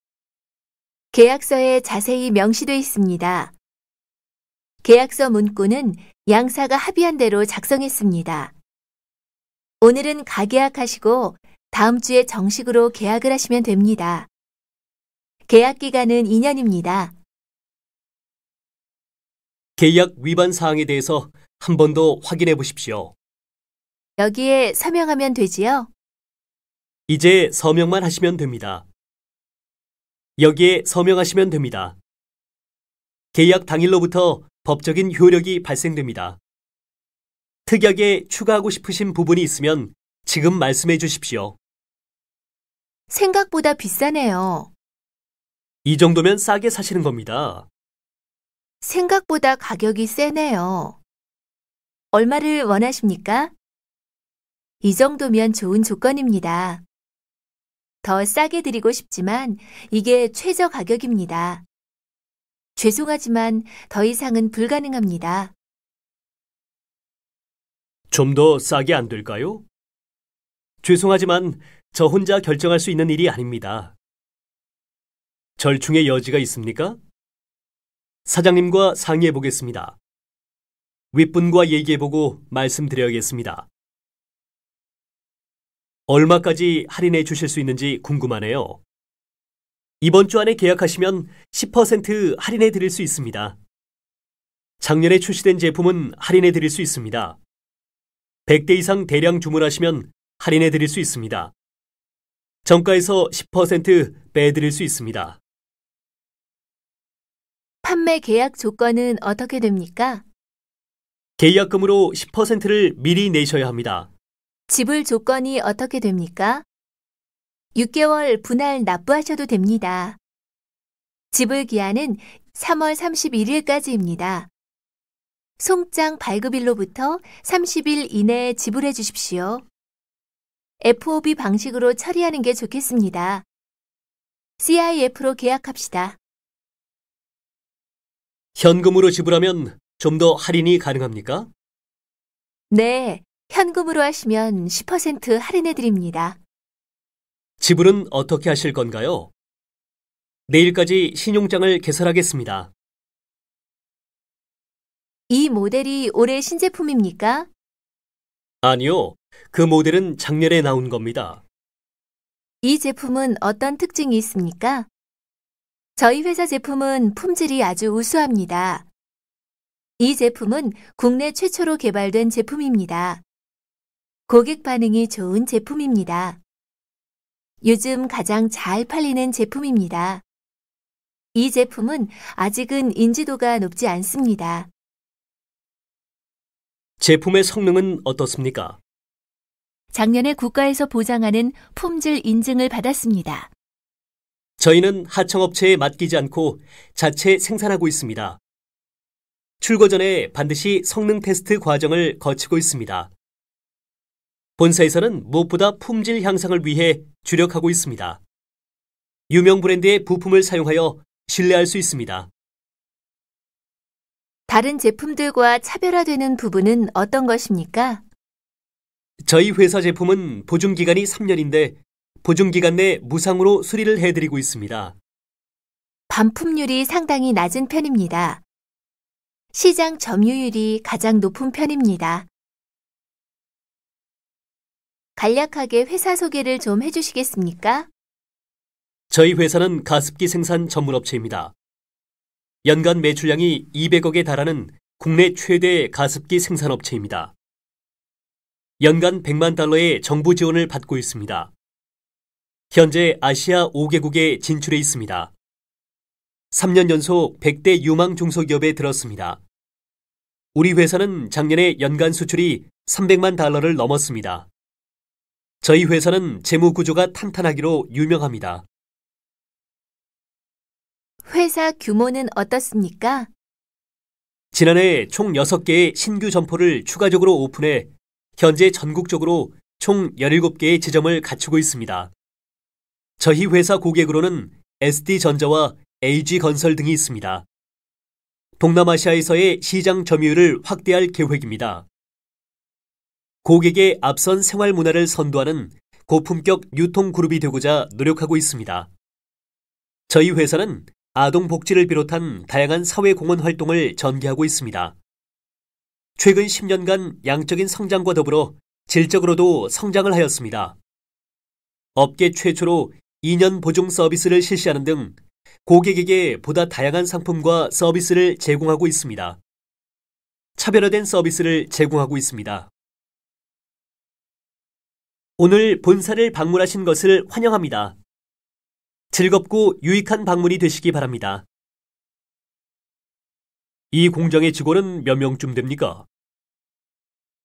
계약서에 자세히 명시돼 있습니다. 계약서 문구는 양사가 합의한 대로 작성했습니다. 오늘은 가계약하시고 다음 주에 정식으로 계약을 하시면 됩니다. 계약 기간은 2년입니다. 계약 위반 사항에 대해서 한 번 더 확인해 보십시오. 여기에 서명하면 되지요? 이제 서명만 하시면 됩니다. 여기에 서명하시면 됩니다. 계약 당일로부터 법적인 효력이 발생됩니다. 특이하게 추가하고 싶으신 부분이 있으면 지금 말씀해 주십시오. 생각보다 비싸네요. 이 정도면 싸게 사시는 겁니다. 생각보다 가격이 세네요. 얼마를 원하십니까? 이 정도면 좋은 조건입니다. 더 싸게 드리고 싶지만 이게 최저 가격입니다. 죄송하지만 더 이상은 불가능합니다. 좀 더 싸게 안 될까요? 죄송하지만 저 혼자 결정할 수 있는 일이 아닙니다. 절충의 여지가 있습니까? 사장님과 상의해 보겠습니다. 윗분과 얘기해 보고 말씀드려야겠습니다. 얼마까지 할인해 주실 수 있는지 궁금하네요. 이번 주 안에 계약하시면 10% 할인해 드릴 수 있습니다. 작년에 출시된 제품은 할인해 드릴 수 있습니다. 100대 이상 대량 주문하시면 할인해 드릴 수 있습니다. 정가에서 10% 빼드릴 수 있습니다. 판매 계약 조건은 어떻게 됩니까? 계약금으로 10%를 미리 내셔야 합니다. 지불 조건이 어떻게 됩니까? 6개월 분할 납부하셔도 됩니다. 지불 기한은 3월 31일까지입니다. 송장 발급일로부터 30일 이내에 지불해 주십시오. FOB 방식으로 처리하는 게 좋겠습니다. CIF로 계약합시다. 현금으로 지불하면 좀 더 할인이 가능합니까? 네, 현금으로 하시면 10% 할인해 드립니다. 지불은 어떻게 하실 건가요? 내일까지 신용장을 개설하겠습니다. 이 모델이 올해 신제품입니까? 아니요, 그 모델은 작년에 나온 겁니다. 이 제품은 어떤 특징이 있습니까? 저희 회사 제품은 품질이 아주 우수합니다. 이 제품은 국내 최초로 개발된 제품입니다. 고객 반응이 좋은 제품입니다. 요즘 가장 잘 팔리는 제품입니다. 이 제품은 아직은 인지도가 높지 않습니다. 제품의 성능은 어떻습니까? 작년에 국가에서 보장하는 품질 인증을 받았습니다. 저희는 하청업체에 맡기지 않고 자체 생산하고 있습니다. 출고 전에 반드시 성능 테스트 과정을 거치고 있습니다. 본사에서는 무엇보다 품질 향상을 위해 주력하고 있습니다. 유명 브랜드의 부품을 사용하여 신뢰할 수 있습니다. 다른 제품들과 차별화되는 부분은 어떤 것입니까? 저희 회사 제품은 보증기간이 3년인데 보증기간 내 무상으로 수리를 해드리고 있습니다. 반품률이 상당히 낮은 편입니다. 시장 점유율이 가장 높은 편입니다. 간략하게 회사 소개를 좀 해주시겠습니까? 저희 회사는 가습기 생산 전문업체입니다. 연간 매출량이 200억에 달하는 국내 최대 가습기 생산업체입니다. 연간 100만 달러의 정부 지원을 받고 있습니다. 현재 아시아 5개국에 진출해 있습니다. 3년 연속 100대 유망 중소기업에 들었습니다. 우리 회사는 작년에 연간 수출이 300만 달러를 넘었습니다. 저희 회사는 재무 구조가 탄탄하기로 유명합니다. 회사 규모는 어떻습니까? 지난해 총 6개의 신규 점포를 추가적으로 오픈해 현재 전국적으로 총 17개의 지점을 갖추고 있습니다. 저희 회사 고객으로는 SD전자와 AG건설 등이 있습니다. 동남아시아에서의 시장 점유율을 확대할 계획입니다. 고객의 앞선 생활 문화를 선도하는 고품격 유통 그룹이 되고자 노력하고 있습니다. 저희 회사는 아동 복지를 비롯한 다양한 사회 공헌 활동을 전개하고 있습니다. 최근 10년간 양적인 성장과 더불어 질적으로도 성장을 하였습니다. 업계 최초로 2년 보증 서비스를 실시하는 등 고객에게 보다 다양한 상품과 서비스를 제공하고 있습니다. 차별화된 서비스를 제공하고 있습니다. 오늘 본사를 방문하신 것을 환영합니다. 즐겁고 유익한 방문이 되시기 바랍니다. 이 공장의 직원은 몇 명쯤 됩니까?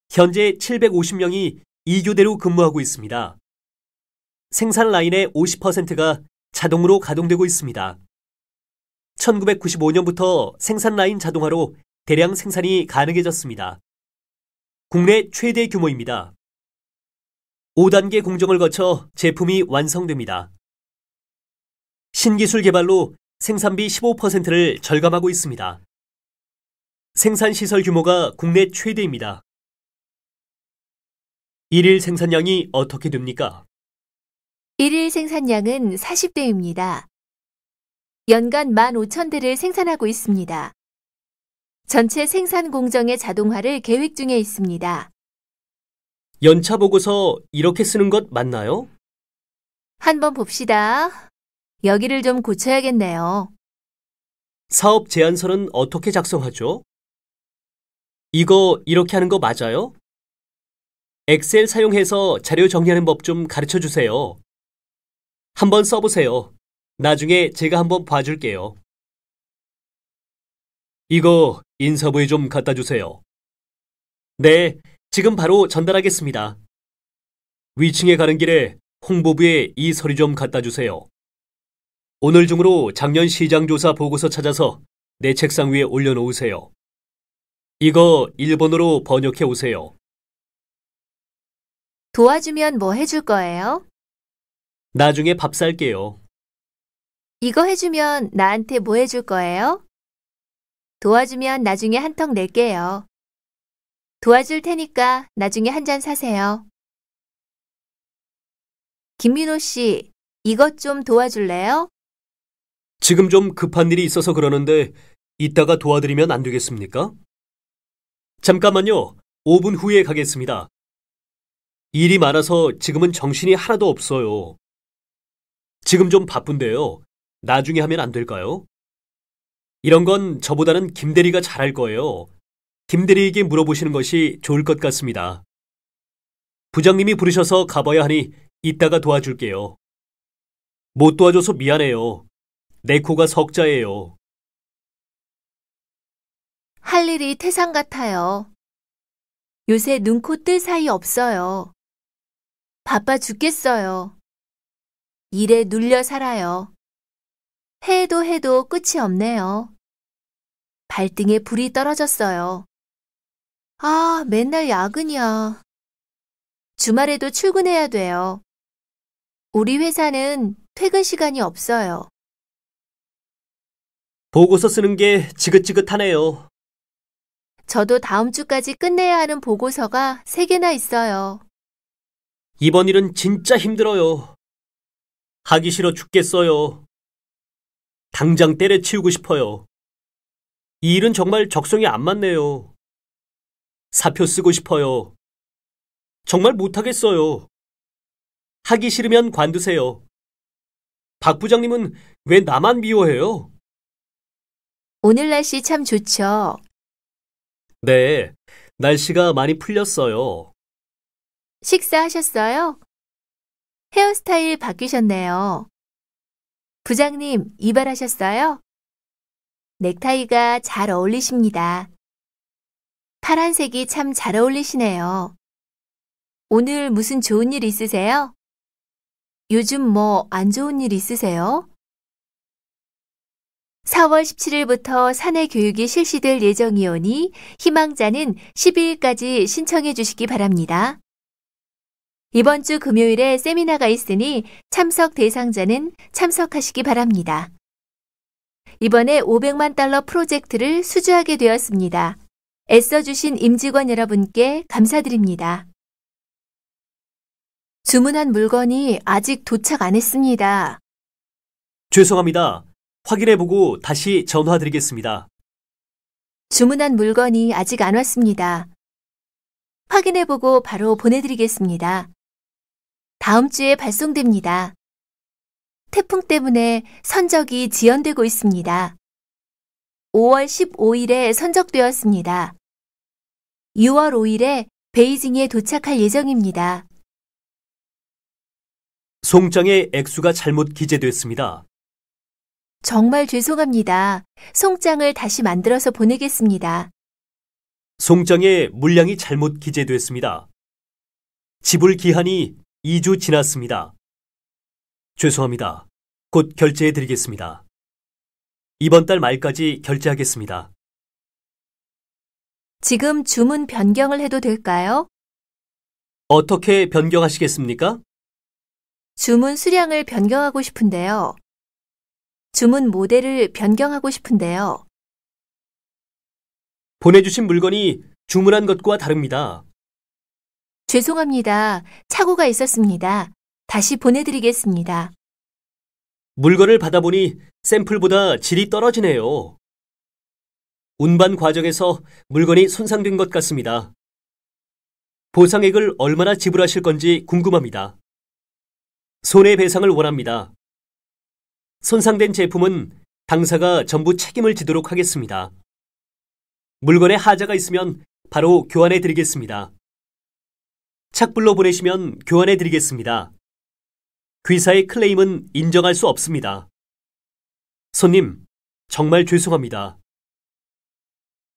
현재 750명이 2교대로 근무하고 있습니다. 생산 라인의 50%가 자동으로 가동되고 있습니다. 1995년부터 생산 라인 자동화로 대량 생산이 가능해졌습니다. 국내 최대 규모입니다. 5단계 공정을 거쳐 제품이 완성됩니다. 신기술 개발로 생산비 15%를 절감하고 있습니다. 생산시설 규모가 국내 최대입니다. 일일 생산량이 어떻게 됩니까? 일일 생산량은 40대입니다. 연간 15,000대를 생산하고 있습니다. 전체 생산 공정의 자동화를 계획 중에 있습니다. 연차 보고서 이렇게 쓰는 것 맞나요? 한번 봅시다. 여기를 좀 고쳐야겠네요. 사업 제안서는 어떻게 작성하죠? 이거 이렇게 하는 거 맞아요? 엑셀 사용해서 자료 정리하는 법 좀 가르쳐 주세요. 한번 써보세요. 나중에 제가 한번 봐줄게요. 이거 인사부에 좀 갖다 주세요. 네, 지금 바로 전달하겠습니다. 위층에 가는 길에 홍보부에 이 서류 좀 갖다 주세요. 오늘 중으로 작년 시장조사 보고서 찾아서 내 책상 위에 올려놓으세요. 이거 일본어로 번역해 오세요. 도와주면 뭐 해줄 거예요? 나중에 밥 살게요. 이거 해주면 나한테 뭐 해줄 거예요? 도와주면 나중에 한턱 낼게요. 도와줄 테니까 나중에 한 잔 사세요. 김민호 씨, 이것 좀 도와줄래요? 지금 좀 급한 일이 있어서 그러는데 이따가 도와드리면 안 되겠습니까? 잠깐만요. 5분 후에 가겠습니다. 일이 많아서 지금은 정신이 하나도 없어요. 지금 좀 바쁜데요. 나중에 하면 안 될까요? 이런 건 저보다는 김 대리가 잘할 거예요. 김 대리에게 물어보시는 것이 좋을 것 같습니다. 부장님이 부르셔서 가봐야 하니 이따가 도와줄게요. 못 도와줘서 미안해요. 내 코가 석자예요. 할 일이 태산 같아요. 요새 눈, 코, 뜰 사이 없어요. 바빠 죽겠어요. 일에 눌려 살아요. 해도 끝이 없네요. 발등에 불이 떨어졌어요. 아, 맨날 야근이야. 주말에도 출근해야 돼요. 우리 회사는 퇴근 시간이 없어요. 보고서 쓰는 게 지긋지긋하네요. 저도 다음 주까지 끝내야 하는 보고서가 3개나 있어요. 이번 일은 진짜 힘들어요. 하기 싫어 죽겠어요. 당장 때려치우고 싶어요. 이 일은 정말 적성에 안 맞네요. 사표 쓰고 싶어요. 정말 못하겠어요. 하기 싫으면 관두세요. 박 부장님은 왜 나만 미워해요? 오늘 날씨 참 좋죠? 네, 날씨가 많이 풀렸어요. 식사하셨어요? 헤어스타일 바뀌셨네요. 부장님, 이발하셨어요? 넥타이가 잘 어울리십니다. 파란색이 참 잘 어울리시네요. 오늘 무슨 좋은 일 있으세요? 요즘 뭐 안 좋은 일 있으세요? 4월 17일부터 사내 교육이 실시될 예정이오니 희망자는 12일까지 신청해 주시기 바랍니다. 이번 주 금요일에 세미나가 있으니 참석 대상자는 참석하시기 바랍니다. 이번에 $500만 프로젝트를 수주하게 되었습니다. 애써주신 임직원 여러분께 감사드립니다. 주문한 물건이 아직 도착 안 했습니다. 죄송합니다. 확인해보고 다시 전화드리겠습니다. 주문한 물건이 아직 안 왔습니다. 확인해보고 바로 보내드리겠습니다. 다음 주에 발송됩니다. 태풍 때문에 선적이 지연되고 있습니다. 5월 15일에 선적되었습니다. 6월 5일에 베이징에 도착할 예정입니다. 송장의 액수가 잘못 기재됐습니다. 정말 죄송합니다. 송장을 다시 만들어서 보내겠습니다. 송장의 물량이 잘못 기재됐습니다. 지불 기한이 2주 지났습니다. 죄송합니다. 곧 결제해 드리겠습니다. 이번 달 말까지 결제하겠습니다. 지금 주문 변경을 해도 될까요? 어떻게 변경하시겠습니까? 주문 수량을 변경하고 싶은데요. 주문 모델을 변경하고 싶은데요. 보내주신 물건이 주문한 것과 다릅니다. 죄송합니다. 착오가 있었습니다. 다시 보내드리겠습니다. 물건을 받아보니 샘플보다 질이 떨어지네요. 운반 과정에서 물건이 손상된 것 같습니다. 보상액을 얼마나 지불하실 건지 궁금합니다. 손해배상을 원합니다. 손상된 제품은 당사가 전부 책임을 지도록 하겠습니다. 물건에 하자가 있으면 바로 교환해 드리겠습니다. 착불로 보내시면 교환해 드리겠습니다. 귀사의 클레임은 인정할 수 없습니다. 손님, 정말 죄송합니다.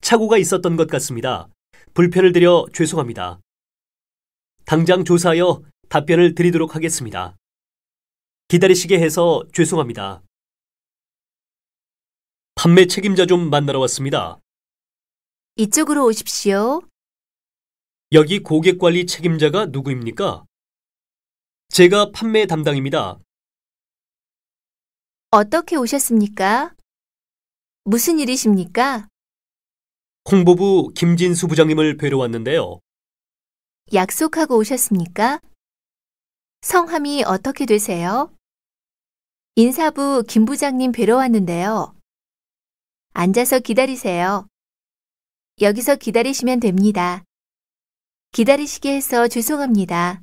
착오가 있었던 것 같습니다. 불편을 드려 죄송합니다. 당장 조사하여 답변을 드리도록 하겠습니다. 기다리시게 해서 죄송합니다. 판매 책임자 좀 만나러 왔습니다. 이쪽으로 오십시오. 여기 고객관리 책임자가 누구입니까? 제가 판매 담당입니다. 어떻게 오셨습니까? 무슨 일이십니까? 홍보부 김진수 부장님을 뵈러 왔는데요. 약속하고 오셨습니까? 성함이 어떻게 되세요? 인사부 김 부장님 뵈러 왔는데요. 앉아서 기다리세요. 여기서 기다리시면 됩니다. 기다리시게 해서 죄송합니다.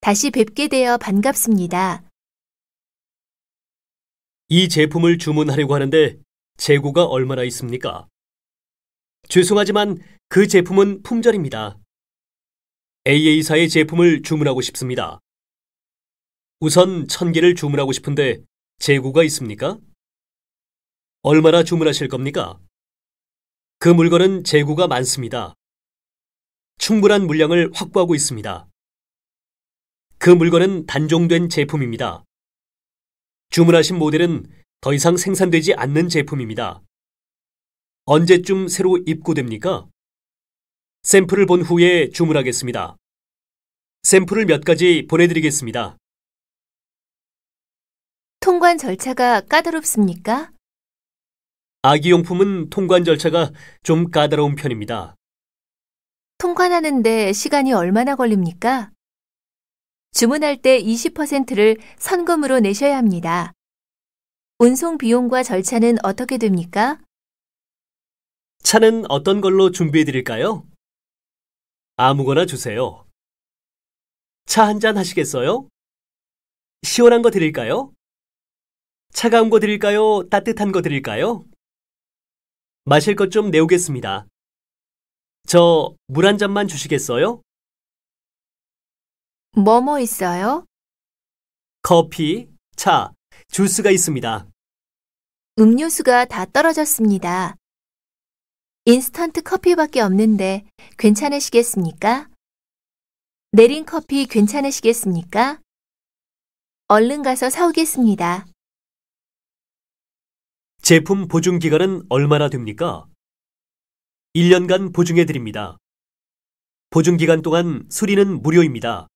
다시 뵙게 되어 반갑습니다. 이 제품을 주문하려고 하는데 재고가 얼마나 있습니까? 죄송하지만 그 제품은 품절입니다. AA사의 제품을 주문하고 싶습니다. 우선 1000개를 주문하고 싶은데 재고가 있습니까? 얼마나 주문하실 겁니까? 그 물건은 재고가 많습니다. 충분한 물량을 확보하고 있습니다. 그 물건은 단종된 제품입니다. 주문하신 모델은 더 이상 생산되지 않는 제품입니다. 언제쯤 새로 입고됩니까? 샘플을 본 후에 주문하겠습니다. 샘플을 몇 가지 보내드리겠습니다. 통관 절차가 까다롭습니까? 아기용품은 통관 절차가 좀 까다로운 편입니다. 통관하는데 시간이 얼마나 걸립니까? 주문할 때 20%를 선금으로 내셔야 합니다. 운송 비용과 절차는 어떻게 됩니까? 차는 어떤 걸로 준비해 드릴까요? 아무거나 주세요. 차 한 잔 하시겠어요? 시원한 거 드릴까요? 차가운 거 드릴까요? 따뜻한 거 드릴까요? 마실 것 좀 내오겠습니다. 저 물 한 잔만 주시겠어요? 뭐뭐 있어요? 커피, 차, 주스가 있습니다. 음료수가 다 떨어졌습니다. 인스턴트 커피밖에 없는데 괜찮으시겠습니까? 내린 커피 괜찮으시겠습니까? 얼른 가서 사오겠습니다. 제품 보증 기간은 얼마나 됩니까? 1년간 보증해 드립니다. 보증 기간 동안 수리는 무료입니다.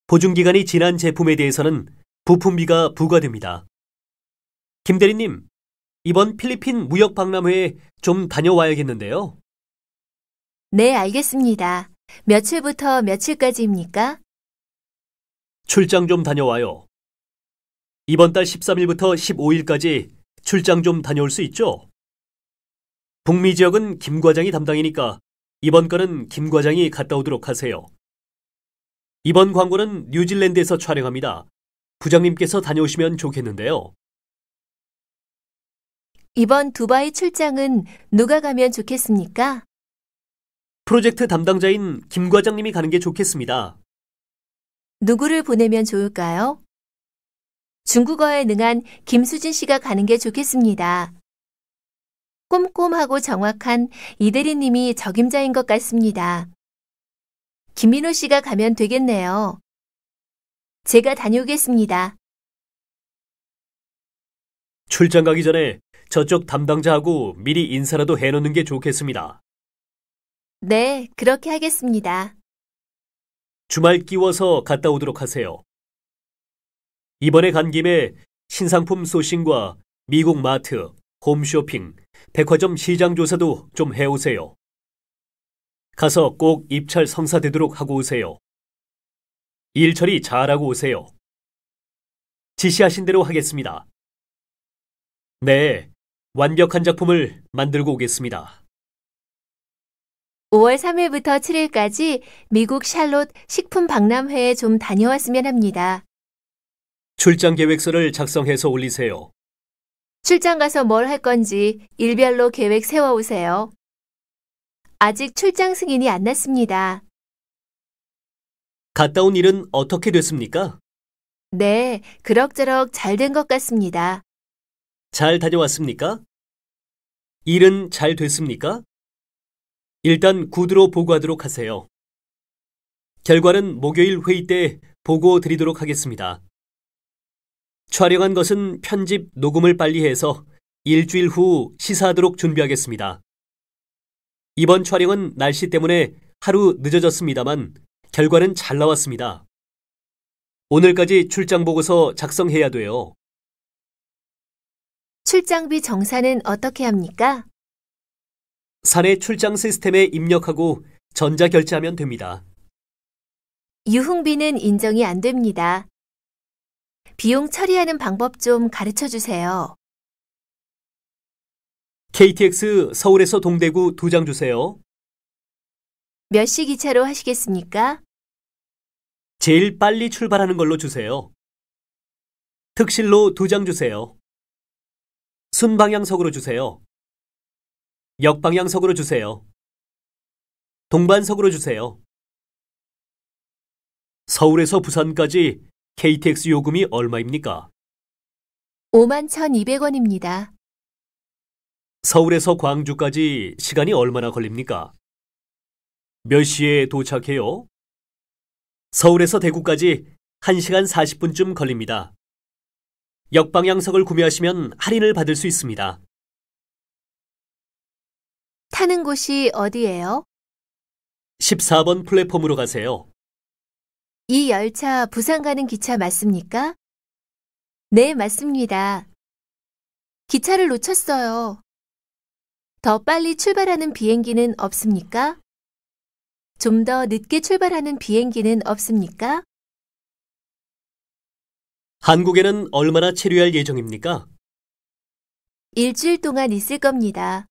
보증 기간이 지난 제품에 대해서는 부품비가 부과됩니다. 김 대리님, 이번 필리핀 무역 박람회에 좀 다녀와야겠는데요. 네, 알겠습니다. 며칠부터 며칠까지입니까? 출장 좀 다녀와요. 이번 달 13일부터 15일까지 출장 좀 다녀올 수 있죠? 북미 지역은 김 과장이 담당이니까 이번 건은 김 과장이 갔다 오도록 하세요. 이번 광고는 뉴질랜드에서 촬영합니다. 부장님께서 다녀오시면 좋겠는데요. 이번 두바이 출장은 누가 가면 좋겠습니까? 프로젝트 담당자인 김 과장님이 가는 게 좋겠습니다. 누구를 보내면 좋을까요? 중국어에 능한 김수진 씨가 가는 게 좋겠습니다. 꼼꼼하고 정확한 이 대리님이 적임자인 것 같습니다. 김민호 씨가 가면 되겠네요. 제가 다녀오겠습니다. 출장 가기 전에 저쪽 담당자하고 미리 인사라도 해놓는 게 좋겠습니다. 네, 그렇게 하겠습니다. 주말 끼워서 갔다 오도록 하세요. 이번에 간 김에 신상품 소싱과 미국 마트, 홈쇼핑, 백화점 시장 조사도 좀 해오세요. 가서 꼭 입찰 성사되도록 하고 오세요. 일 처리 잘하고 오세요. 지시하신 대로 하겠습니다. 네, 완벽한 작품을 만들고 오겠습니다. 5월 3일부터 7일까지 미국 샬롯 식품 박람회에 좀 다녀왔으면 합니다. 출장 계획서를 작성해서 올리세요. 출장 가서 뭘 할 건지 일별로 계획 세워오세요. 아직 출장 승인이 안 났습니다. 갔다 온 일은 어떻게 됐습니까? 네, 그럭저럭 잘 된 것 같습니다. 잘 다녀왔습니까? 일은 잘 됐습니까? 일단 구두로 보고하도록 하세요. 결과는 목요일 회의 때 보고 드리도록 하겠습니다. 촬영한 것은 편집, 녹음을 빨리 해서 일주일 후 시사하도록 준비하겠습니다. 이번 촬영은 날씨 때문에 하루 늦어졌습니다만 결과는 잘 나왔습니다. 오늘까지 출장 보고서 작성해야 돼요. 출장비 정산은 어떻게 합니까? 사내 출장 시스템에 입력하고 전자결제하면 됩니다. 유흥비는 인정이 안 됩니다. 비용 처리하는 방법 좀 가르쳐 주세요. KTX 서울에서 동대구 2장 주세요. 몇 시 기차로 하시겠습니까? 제일 빨리 출발하는 걸로 주세요. 특실로 2장 주세요. 순방향석으로 주세요. 역방향석으로 주세요. 동반석으로 주세요. 서울에서 부산까지 KTX 요금이 얼마입니까? 51,200원입니다. 서울에서 광주까지 시간이 얼마나 걸립니까? 몇 시에 도착해요? 서울에서 대구까지 1시간 40분쯤 걸립니다. 역방향석을 구매하시면 할인을 받을 수 있습니다. 타는 곳이 어디예요? 14번 플랫폼으로 가세요. 이 열차 부산 가는 기차 맞습니까? 네, 맞습니다. 기차를 놓쳤어요. 더 빨리 출발하는 비행기는 없습니까? 좀 더 늦게 출발하는 비행기는 없습니까? 한국에는 얼마나 체류할 예정입니까? 일주일 동안 있을 겁니다.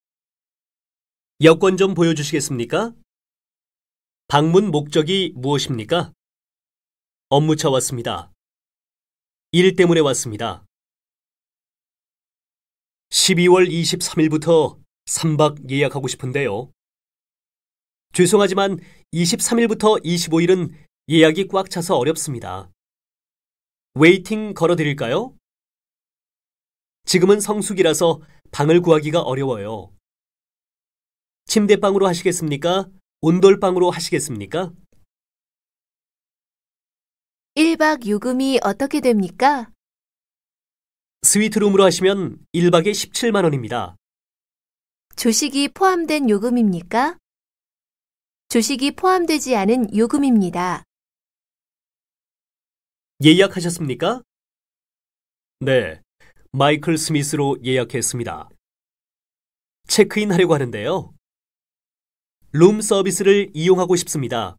여권 좀 보여주시겠습니까? 방문 목적이 무엇입니까? 업무차 왔습니다. 일 때문에 왔습니다. 12월 23일부터 3박 예약하고 싶은데요. 죄송하지만 23일부터 25일은 예약이 꽉 차서 어렵습니다. 웨이팅 걸어드릴까요? 지금은 성수기라서 방을 구하기가 어려워요. 침대방으로 하시겠습니까? 온돌방으로 하시겠습니까? 1박 요금이 어떻게 됩니까? 스위트룸으로 하시면 1박에 17만 원입니다. 조식이 포함된 요금입니까? 조식이 포함되지 않은 요금입니다. 예약하셨습니까? 네, 마이클 스미스로 예약했습니다. 체크인 하려고 하는데요. 룸 서비스를 이용하고 싶습니다.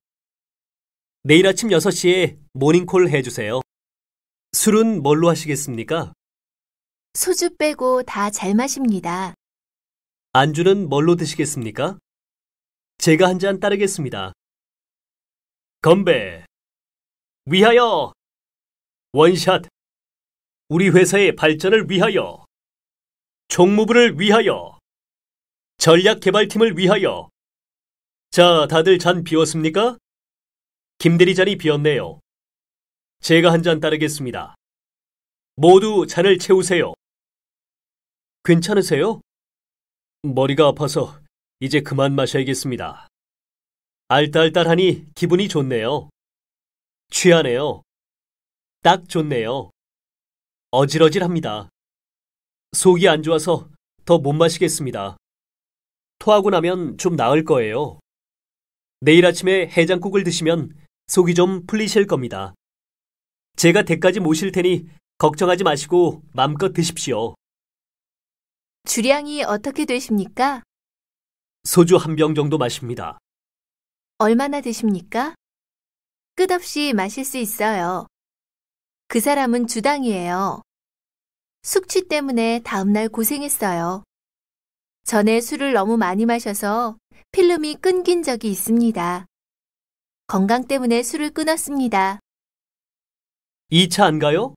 내일 아침 6시에 모닝콜 해주세요. 술은 뭘로 하시겠습니까? 소주 빼고 다 잘 마십니다. 안주는 뭘로 드시겠습니까? 제가 한 잔 따르겠습니다. 건배! 위하여! 원샷! 우리 회사의 발전을 위하여! 총무부를 위하여! 전략개발팀을 위하여! 자, 다들 잔 비웠습니까? 김대리 잔이 비었네요. 제가 한 잔 따르겠습니다. 모두 잔을 채우세요. 괜찮으세요? 머리가 아파서 이제 그만 마셔야겠습니다. 알딸딸하니 기분이 좋네요. 취하네요. 딱 좋네요. 어질어질합니다. 속이 안 좋아서 더 못 마시겠습니다. 토하고 나면 좀 나을 거예요. 내일 아침에 해장국을 드시면 속이 좀 풀리실 겁니다. 제가 댁까지 모실 테니 걱정하지 마시고 마음껏 드십시오. 주량이 어떻게 되십니까? 소주 한 병 정도 마십니다. 얼마나 드십니까? 끝없이 마실 수 있어요. 그 사람은 주당이에요. 숙취 때문에 다음날 고생했어요. 전에 술을 너무 많이 마셔서 필름이 끊긴 적이 있습니다. 건강 때문에 술을 끊었습니다. 2차 안 가요?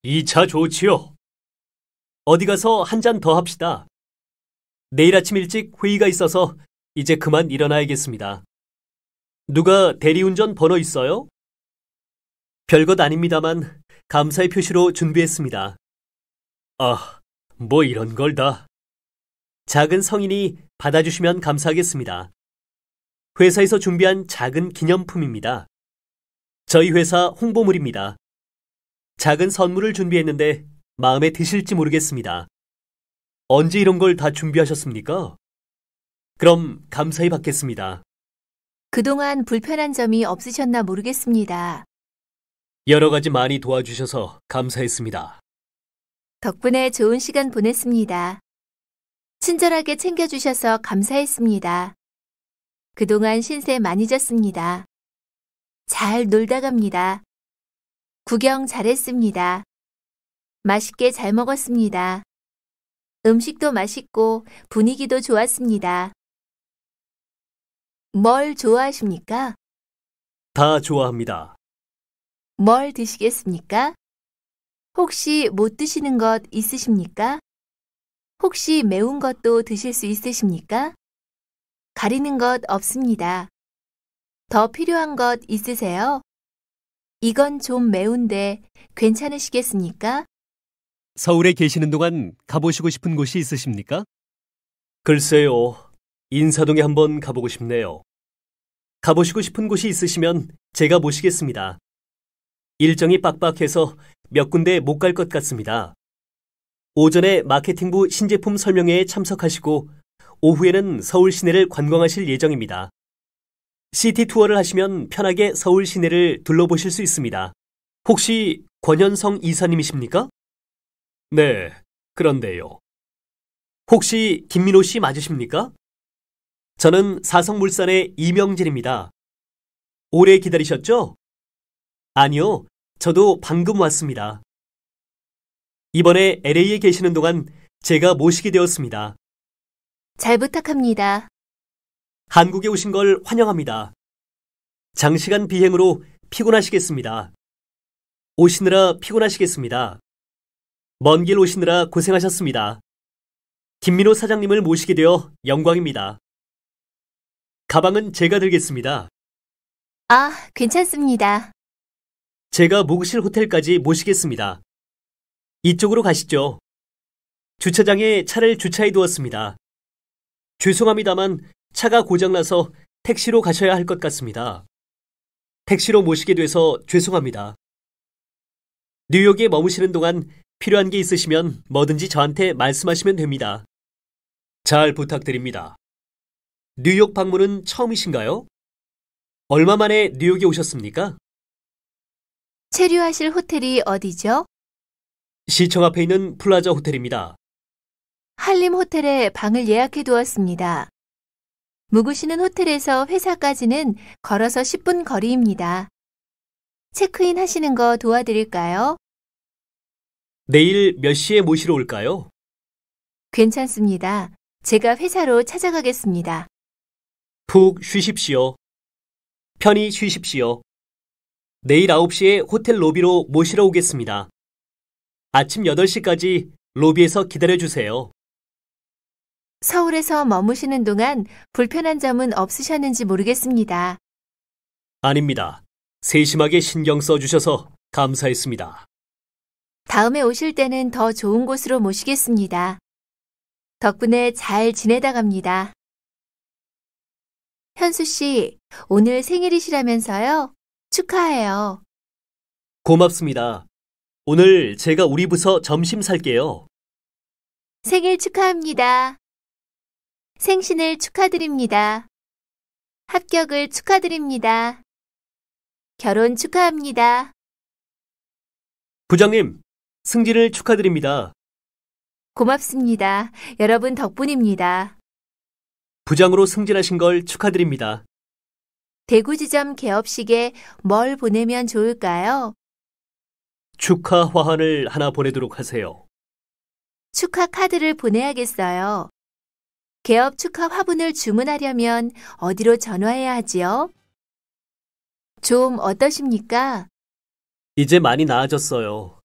2차 좋지요. 어디 가서 한 잔 더 합시다. 내일 아침 일찍 회의가 있어서 이제 그만 일어나야겠습니다. 누가 대리운전 번호 있어요? 별것 아닙니다만 감사의 표시로 준비했습니다. 아, 뭐 이런 걸 다. 작은 성인이 받아주시면 감사하겠습니다. 회사에서 준비한 작은 기념품입니다. 저희 회사 홍보물입니다. 작은 선물을 준비했는데 마음에 드실지 모르겠습니다. 언제 이런 걸 다 준비하셨습니까? 그럼 감사히 받겠습니다. 그동안 불편한 점이 없으셨나 모르겠습니다. 여러 가지 많이 도와주셔서 감사했습니다. 덕분에 좋은 시간 보냈습니다. 친절하게 챙겨주셔서 감사했습니다. 그동안 신세 많이 졌습니다. 잘 놀다 갑니다. 구경 잘했습니다. 맛있게 잘 먹었습니다. 음식도 맛있고 분위기도 좋았습니다. 뭘 좋아하십니까? 다 좋아합니다. 뭘 드시겠습니까? 혹시 못 드시는 것 있으십니까? 혹시 매운 것도 드실 수 있으십니까? 가리는 것 없습니다. 더 필요한 것 있으세요? 이건 좀 매운데 괜찮으시겠습니까? 서울에 계시는 동안 가보시고 싶은 곳이 있으십니까? 글쎄요. 인사동에 한번 가보고 싶네요. 가보시고 싶은 곳이 있으시면 제가 모시겠습니다. 일정이 빡빡해서 몇 군데 못 갈 것 같습니다. 오전에 마케팅부 신제품 설명회에 참석하시고 오후에는 서울 시내를 관광하실 예정입니다. 시티 투어를 하시면 편하게 서울 시내를 둘러보실 수 있습니다. 혹시 권현성 이사님이십니까? 네, 그런데요. 혹시 김민호 씨 맞으십니까? 저는 사성물산의 이명진입니다. 오래 기다리셨죠? 아니요, 저도 방금 왔습니다. 이번에 LA에 계시는 동안 제가 모시게 되었습니다. 잘 부탁합니다. 한국에 오신 걸 환영합니다. 장시간 비행으로 피곤하시겠습니다. 오시느라 피곤하시겠습니다. 먼 길 오시느라 고생하셨습니다. 김민호 사장님을 모시게 되어 영광입니다. 가방은 제가 들겠습니다. 아, 괜찮습니다. 제가 묵으실 호텔까지 모시겠습니다. 이쪽으로 가시죠. 주차장에 차를 주차해 두었습니다. 죄송합니다만 차가 고장나서 택시로 가셔야 할 것 같습니다. 택시로 모시게 돼서 죄송합니다. 뉴욕에 머무시는 동안 필요한 게 있으시면 뭐든지 저한테 말씀하시면 됩니다. 잘 부탁드립니다. 뉴욕 방문은 처음이신가요? 얼마 만에 뉴욕에 오셨습니까? 체류하실 호텔이 어디죠? 시청 앞에 있는 플라자 호텔입니다. 한림 호텔에 방을 예약해 두었습니다. 묵으시는 호텔에서 회사까지는 걸어서 10분 거리입니다. 체크인 하시는 거 도와드릴까요? 내일 몇 시에 모시러 올까요? 괜찮습니다. 제가 회사로 찾아가겠습니다. 푹 쉬십시오. 편히 쉬십시오. 내일 9시에 호텔 로비로 모시러 오겠습니다. 아침 8시까지 로비에서 기다려주세요. 서울에서 머무시는 동안 불편한 점은 없으셨는지 모르겠습니다. 아닙니다. 세심하게 신경 써주셔서 감사했습니다. 다음에 오실 때는 더 좋은 곳으로 모시겠습니다. 덕분에 잘 지내다 갑니다. 현수 씨, 오늘 생일이시라면서요? 축하해요. 고맙습니다. 오늘 제가 우리 부서 점심 살게요. 생일 축하합니다. 생신을 축하드립니다. 합격을 축하드립니다. 결혼 축하합니다. 부장님, 승진을 축하드립니다. 고맙습니다. 여러분 덕분입니다. 부장으로 승진하신 걸 축하드립니다. 대구지점 개업식에 뭘 보내면 좋을까요? 축하 화환을 하나 보내도록 하세요. 축하 카드를 보내야겠어요. 개업 축하 화분을 주문하려면 어디로 전화해야 하지요? 좀 어떠십니까? 이제 많이 나아졌어요.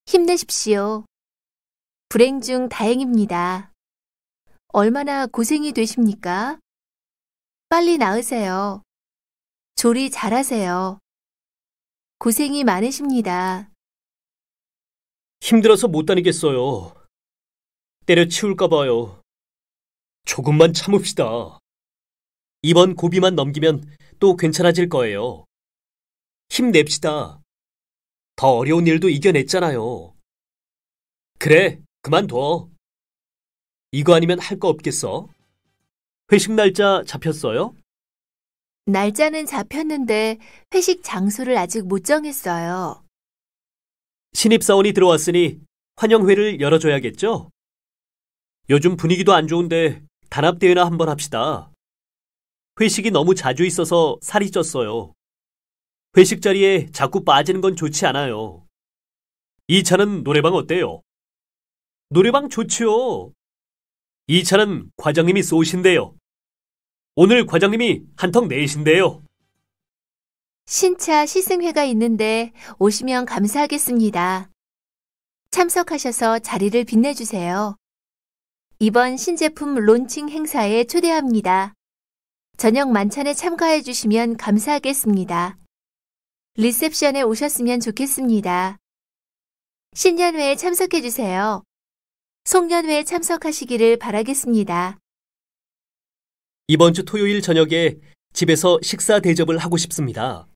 힘내십시오. 불행 중 다행입니다. 얼마나 고생이 되십니까? 빨리 나으세요. 조리 잘하세요. 고생이 많으십니다. 힘들어서 못 다니겠어요. 때려치울까 봐요. 조금만 참읍시다. 이번 고비만 넘기면 또 괜찮아질 거예요. 힘냅시다. 더 어려운 일도 이겨냈잖아요. 그래, 그만둬. 이거 아니면 할 거 없겠어? 회식 날짜 잡혔어요? 날짜는 잡혔는데 회식 장소를 아직 못 정했어요. 신입사원이 들어왔으니 환영회를 열어줘야겠죠? 요즘 분위기도 안 좋은데 단합대회나 한번 합시다. 회식이 너무 자주 있어서 살이 쪘어요. 회식 자리에 자꾸 빠지는 건 좋지 않아요. 이 차는 노래방 어때요? 노래방 좋지요. 이 차는 과장님이 쏘신대요. 오늘 과장님이 한턱 내신대요. 신차 시승회가 있는데 오시면 감사하겠습니다. 참석하셔서 자리를 빛내주세요. 이번 신제품 론칭 행사에 초대합니다. 저녁 만찬에 참가해 주시면 감사하겠습니다. 리셉션에 오셨으면 좋겠습니다. 신년회에 참석해 주세요. 송년회에 참석하시기를 바라겠습니다. 이번 주 토요일 저녁에 집에서 식사 대접을 하고 싶습니다.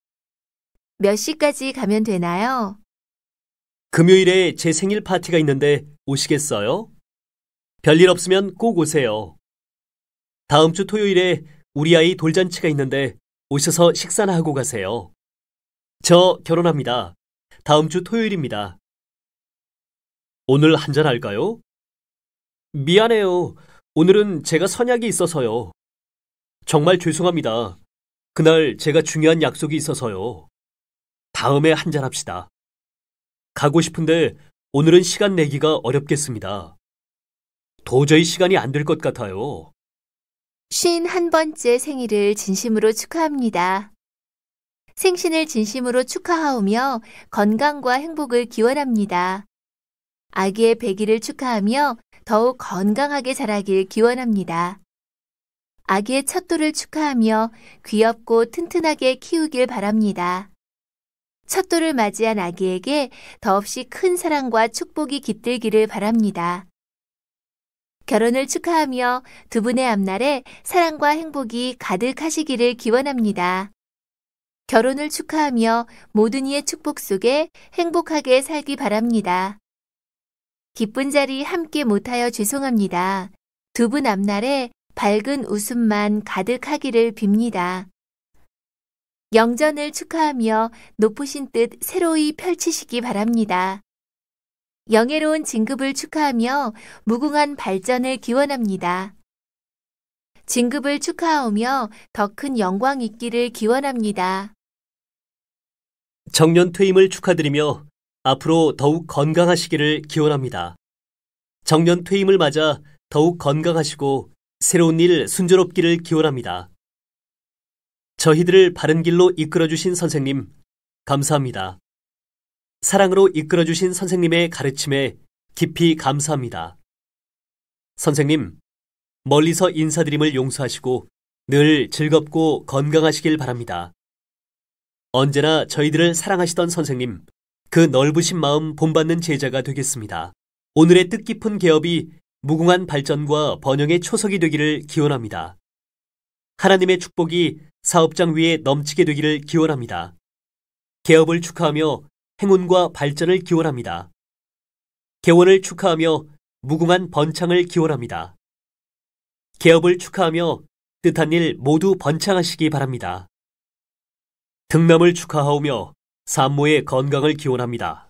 몇 시까지 가면 되나요? 금요일에 제 생일 파티가 있는데 오시겠어요? 별일 없으면 꼭 오세요. 다음 주 토요일에 우리 아이 돌잔치가 있는데 오셔서 식사나 하고 가세요. 저 결혼합니다. 다음 주 토요일입니다. 오늘 한잔 할까요? 미안해요. 오늘은 제가 선약이 있어서요. 정말 죄송합니다. 그날 제가 중요한 약속이 있어서요. 다음에 한잔 합시다. 가고 싶은데 오늘은 시간 내기가 어렵겠습니다. 도저히 시간이 안 될 것 같아요. 51번째 생일을 진심으로 축하합니다. 생신을 진심으로 축하하오며 건강과 행복을 기원합니다. 아기의 100일을 축하하며 더욱 건강하게 자라길 기원합니다. 아기의 첫돌을 축하하며 귀엽고 튼튼하게 키우길 바랍니다. 첫돌을 맞이한 아기에게 더없이 큰 사랑과 축복이 깃들기를 바랍니다. 결혼을 축하하며 두 분의 앞날에 사랑과 행복이 가득하시기를 기원합니다. 결혼을 축하하며 모든 이의 축복 속에 행복하게 살기 바랍니다. 기쁜 자리 함께 못하여 죄송합니다. 두 분 앞날에 밝은 웃음만 가득하기를 빕니다. 영전을 축하하며 높으신 뜻 새로이 펼치시기 바랍니다. 영예로운 진급을 축하하며 무궁한 발전을 기원합니다. 진급을 축하하며 더 큰 영광 있기를 기원합니다. 정년 퇴임을 축하드리며 앞으로 더욱 건강하시기를 기원합니다. 정년 퇴임을 맞아 더욱 건강하시고 새로운 일 순조롭기를 기원합니다. 저희들을 바른 길로 이끌어주신 선생님, 감사합니다. 사랑으로 이끌어주신 선생님의 가르침에 깊이 감사합니다. 선생님, 멀리서 인사드림을 용서하시고 늘 즐겁고 건강하시길 바랍니다. 언제나 저희들을 사랑하시던 선생님, 그 넓으신 마음 본받는 제자가 되겠습니다. 오늘의 뜻깊은 개업이 무궁한 발전과 번영의 초석이 되기를 기원합니다. 하나님의 축복이 사업장 위에 넘치게 되기를 기원합니다. 개업을 축하하며 행운과 발전을 기원합니다. 개원을 축하하며 무궁한 번창을 기원합니다. 개업을 축하하며 뜻한 일 모두 번창하시기 바랍니다. 등남을 축하하오며 산모의 건강을 기원합니다.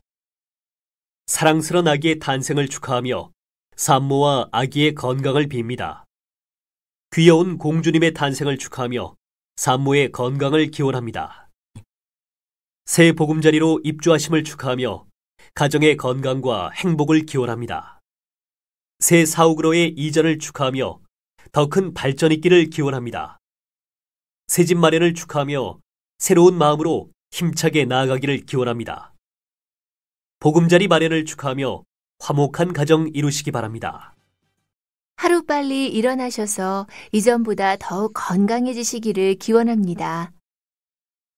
사랑스러운 아기의 탄생을 축하하며 산모와 아기의 건강을 빕니다. 귀여운 공주님의 탄생을 축하하며 산모의 건강을 기원합니다. 새 보금자리로 입주하심을 축하하며 가정의 건강과 행복을 기원합니다. 새 사옥으로의 이전을 축하하며 더 큰 발전 있기를 기원합니다. 새 집 마련을 축하하며 새로운 마음으로 힘차게 나아가기를 기원합니다. 보금자리 마련을 축하하며 화목한 가정 이루시기 바랍니다. 하루빨리 일어나셔서 이전보다 더욱 건강해지시기를 기원합니다.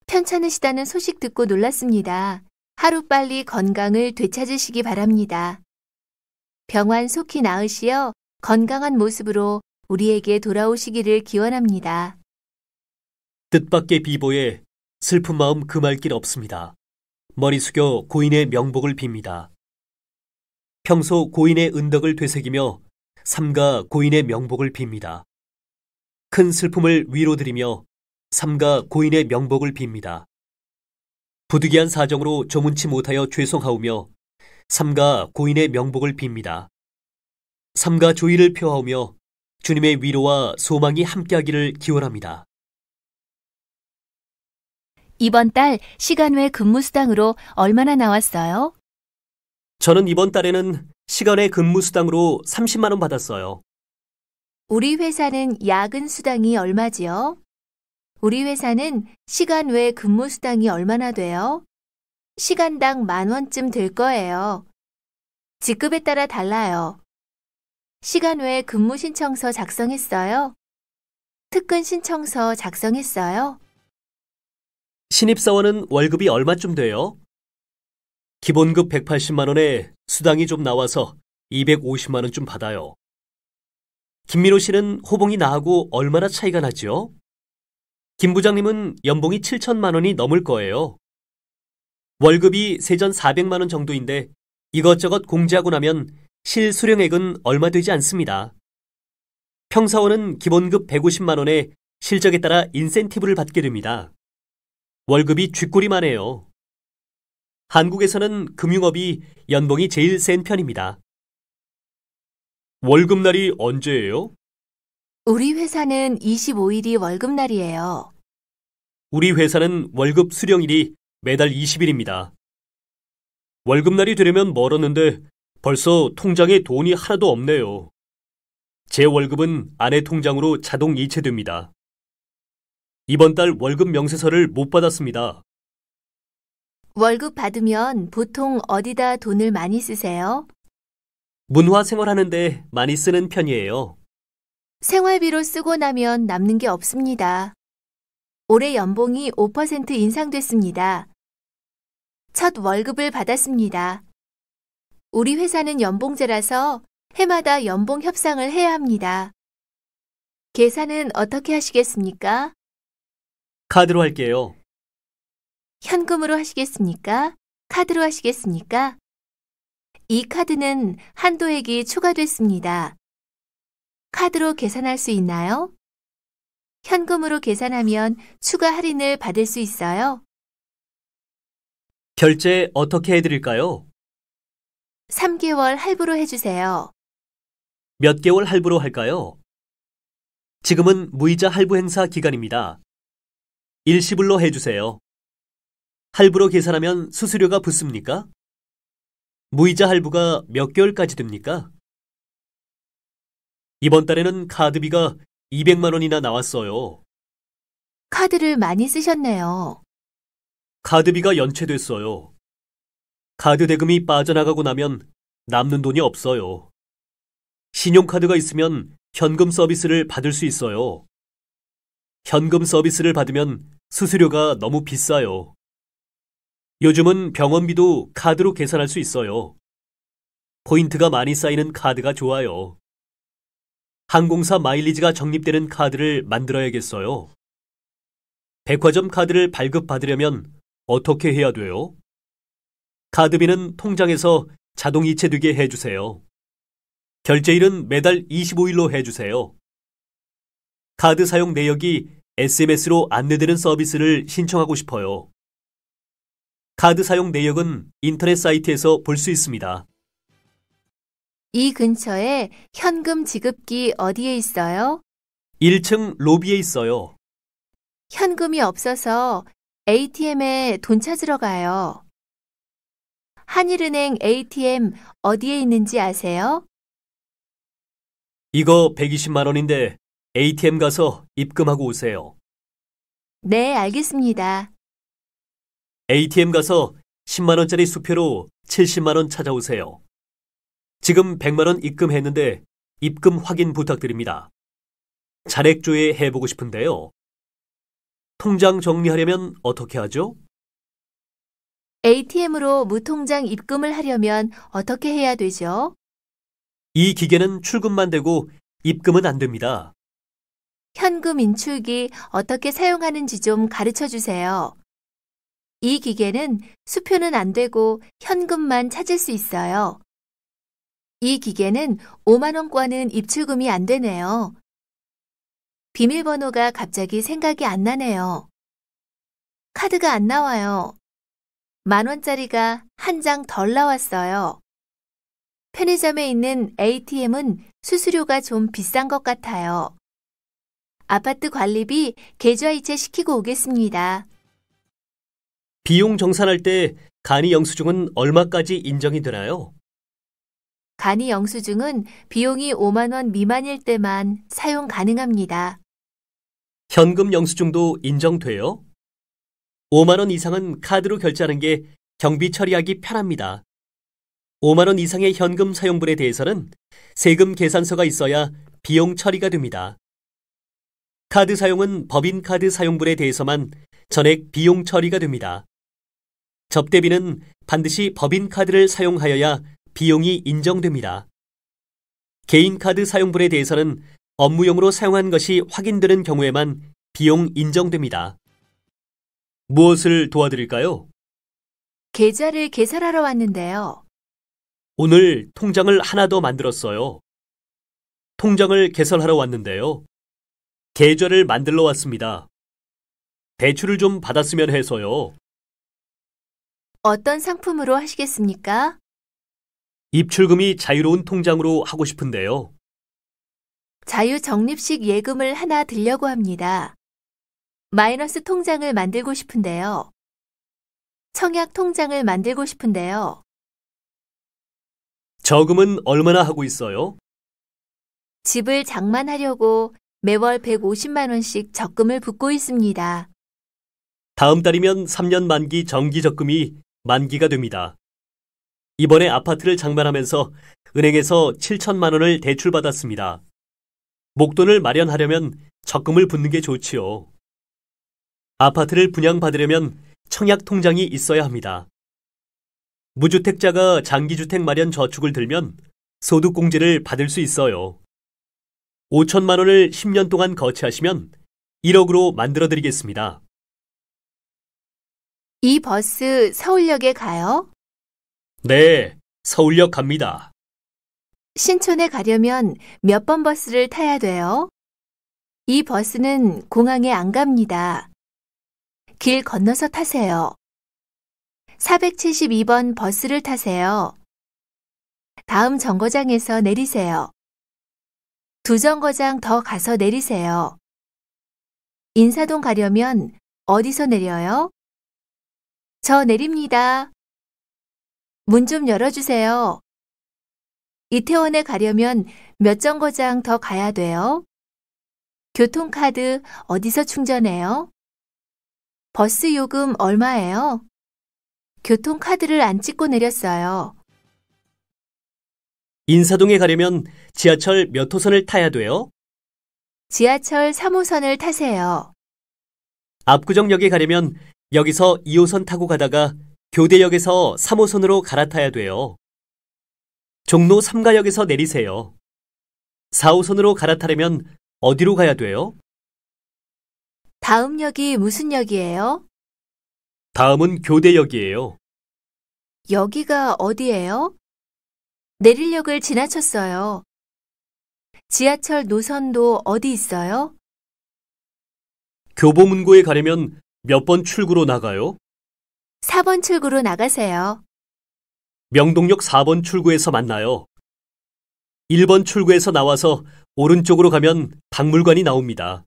편찮으시다는 소식 듣고 놀랐습니다. 하루빨리 건강을 되찾으시기 바랍니다. 병환 속히 나으시어 건강한 모습으로 우리에게 돌아오시기를 기원합니다. 뜻밖의 비보에 슬픈 마음 금할 길 없습니다. 머리 숙여 고인의 명복을 빕니다. 평소 고인의 은덕을 되새기며 삼가 고인의 명복을 빕니다. 큰 슬픔을 위로드리며 삼가 고인의 명복을 빕니다. 부득이한 사정으로 조문치 못하여 죄송하오며 삼가 고인의 명복을 빕니다. 삼가 조의를 표하오며 주님의 위로와 소망이 함께하기를 기원합니다. 이번 달 시간 외 근무 수당으로 얼마나 나왔어요? 저는 이번 달에는 시간 외 근무 수당으로 30만 원 받았어요. 우리 회사는 야근 수당이 얼마지요? 우리 회사는 시간 외 근무 수당이 얼마나 돼요? 시간당 10,000원쯤 될 거예요. 직급에 따라 달라요. 시간 외 근무 신청서 작성했어요? 특근 신청서 작성했어요? 신입사원은 월급이 얼마쯤 돼요? 기본급 180만 원에 수당이 좀 나와서 250만 원쯤 받아요. 김민호 씨는 호봉이 나하고 얼마나 차이가 나죠? 김 부장님은 연봉이 7천만 원이 넘을 거예요. 월급이 세전 400만 원 정도인데 이것저것 공제하고 나면 실수령액은 얼마 되지 않습니다. 평사원은 기본급 150만 원에 실적에 따라 인센티브를 받게 됩니다. 월급이 쥐꼬리만 해요. 한국에서는 금융업이 연봉이 제일 센 편입니다. 월급날이 언제예요? 우리 회사는 25일이 월급날이에요. 우리 회사는 월급 수령일이 매달 20일입니다. 월급날이 되려면 멀었는데 벌써 통장에 돈이 하나도 없네요. 제 월급은 아내 통장으로 자동 이체됩니다. 이번 달 월급 명세서를 못 받았습니다. 월급 받으면 보통 어디다 돈을 많이 쓰세요? 문화 생활하는데 많이 쓰는 편이에요. 생활비로 쓰고 나면 남는 게 없습니다. 올해 연봉이 5% 인상됐습니다. 첫 월급을 받았습니다. 우리 회사는 연봉제라서 해마다 연봉 협상을 해야 합니다. 계산은 어떻게 하시겠습니까? 카드로 할게요. 현금으로 하시겠습니까? 카드로 하시겠습니까? 이 카드는 한도액이 추가됐습니다. 카드로 계산할 수 있나요? 현금으로 계산하면 추가 할인을 받을 수 있어요. 결제 어떻게 해드릴까요? 3개월 할부로 해주세요. 몇 개월 할부로 할까요? 지금은 무이자 할부 행사 기간입니다. 일시불로 해주세요. 할부로 계산하면 수수료가 붙습니까? 무이자 할부가 몇 개월까지 됩니까? 이번 달에는 카드비가 200만 원이나 나왔어요. 카드를 많이 쓰셨네요. 카드비가 연체됐어요. 카드 대금이 빠져나가고 나면 남는 돈이 없어요. 신용카드가 있으면 현금 서비스를 받을 수 있어요. 현금 서비스를 받으면 수수료가 너무 비싸요. 요즘은 병원비도 카드로 계산할 수 있어요. 포인트가 많이 쌓이는 카드가 좋아요. 항공사 마일리지가 적립되는 카드를 만들어야겠어요. 백화점 카드를 발급받으려면 어떻게 해야 돼요? 카드비는 통장에서 자동 이체되게 해주세요. 결제일은 매달 25일로 해주세요. 카드 사용 내역이 SMS로 안내되는 서비스를 신청하고 싶어요. 카드 사용 내역은 인터넷 사이트에서 볼 수 있습니다. 이 근처에 현금 지급기 어디에 있어요? 1층 로비에 있어요. 현금이 없어서 ATM에 돈 찾으러 가요. 한일은행 ATM 어디에 있는지 아세요? 이거 120만 원인데 ATM 가서 입금하고 오세요. 네, 알겠습니다. ATM 가서 10만 원짜리 수표로 70만 원 찾아오세요. 지금 100만 원 입금했는데 입금 확인 부탁드립니다. 잔액 조회 해보고 싶은데요. 통장 정리하려면 어떻게 하죠? ATM으로 무통장 입금을 하려면 어떻게 해야 되죠? 이 기계는 출금만 되고 입금은 안 됩니다. 현금 인출기 어떻게 사용하는지 좀 가르쳐 주세요. 이 기계는 수표는 안 되고 현금만 찾을 수 있어요. 이 기계는 5만 원권은 입출금이 안 되네요. 비밀번호가 갑자기 생각이 안 나네요. 카드가 안 나와요. 10,000원짜리가 한 장 덜 나왔어요. 편의점에 있는 ATM은 수수료가 좀 비싼 것 같아요. 아파트 관리비 계좌이체 시키고 오겠습니다. 비용 정산할 때 간이 영수증은 얼마까지 인정이 되나요? 간이 영수증은 비용이 5만 원 미만일 때만 사용 가능합니다. 현금 영수증도 인정돼요? 5만 원 이상은 카드로 결제하는 게 경비 처리하기 편합니다. 5만 원 이상의 현금 사용분에 대해서는 세금 계산서가 있어야 비용 처리가 됩니다. 카드 사용은 법인카드 사용분에 대해서만 전액 비용 처리가 됩니다. 접대비는 반드시 법인카드를 사용하여야 비용이 인정됩니다. 개인카드 사용분에 대해서는 업무용으로 사용한 것이 확인되는 경우에만 비용 인정됩니다. 무엇을 도와드릴까요? 계좌를 개설하러 왔는데요. 오늘 통장을 하나 더 만들었어요. 통장을 개설하러 왔는데요. 계좌를 만들러 왔습니다. 대출을 좀 받았으면 해서요. 어떤 상품으로 하시겠습니까? 입출금이 자유로운 통장으로 하고 싶은데요. 자유적립식 예금을 하나 들려고 합니다. 마이너스 통장을 만들고 싶은데요. 청약 통장을 만들고 싶은데요. 저금은 얼마나 하고 있어요? 집을 장만하려고 매월 150만 원씩 적금을 붓고 있습니다. 다음 달이면 3년 만기 정기 적금이 만기가 됩니다. 이번에 아파트를 장만하면서 은행에서 7천만 원을 대출받았습니다. 목돈을 마련하려면 적금을 붓는 게 좋지요. 아파트를 분양받으려면 청약 통장이 있어야 합니다. 무주택자가 장기주택 마련 저축을 들면 소득공제를 받을 수 있어요. 5천만 원을 10년 동안 거치하시면 1억으로 만들어드리겠습니다. 이 버스 서울역에 가요? 네, 서울역 갑니다. 신촌에 가려면 몇 번 버스를 타야 돼요? 이 버스는 공항에 안 갑니다. 길 건너서 타세요. 472번 버스를 타세요. 다음 정거장에서 내리세요. 두 정거장 더 가서 내리세요. 인사동 가려면 어디서 내려요? 저 내립니다. 문 좀 열어주세요. 이태원에 가려면 몇 정거장 더 가야 돼요? 교통카드 어디서 충전해요? 버스 요금 얼마예요? 교통카드를 안 찍고 내렸어요. 인사동에 가려면 지하철 몇 호선을 타야 돼요? 지하철 3호선을 타세요. 압구정역에 가려면 여기서 2호선 타고 가다가 교대역에서 3호선으로 갈아타야 돼요. 종로 3가역에서 내리세요. 4호선으로 갈아타려면 어디로 가야 돼요? 다음 역이 무슨 역이에요? 다음은 교대역이에요. 여기가 어디예요? 내릴 역을 지나쳤어요. 지하철 노선도 어디 있어요? 교보문고에 가려면 몇 번 출구로 나가요? 4번 출구로 나가세요. 명동역 4번 출구에서 만나요. 1번 출구에서 나와서 오른쪽으로 가면 박물관이 나옵니다.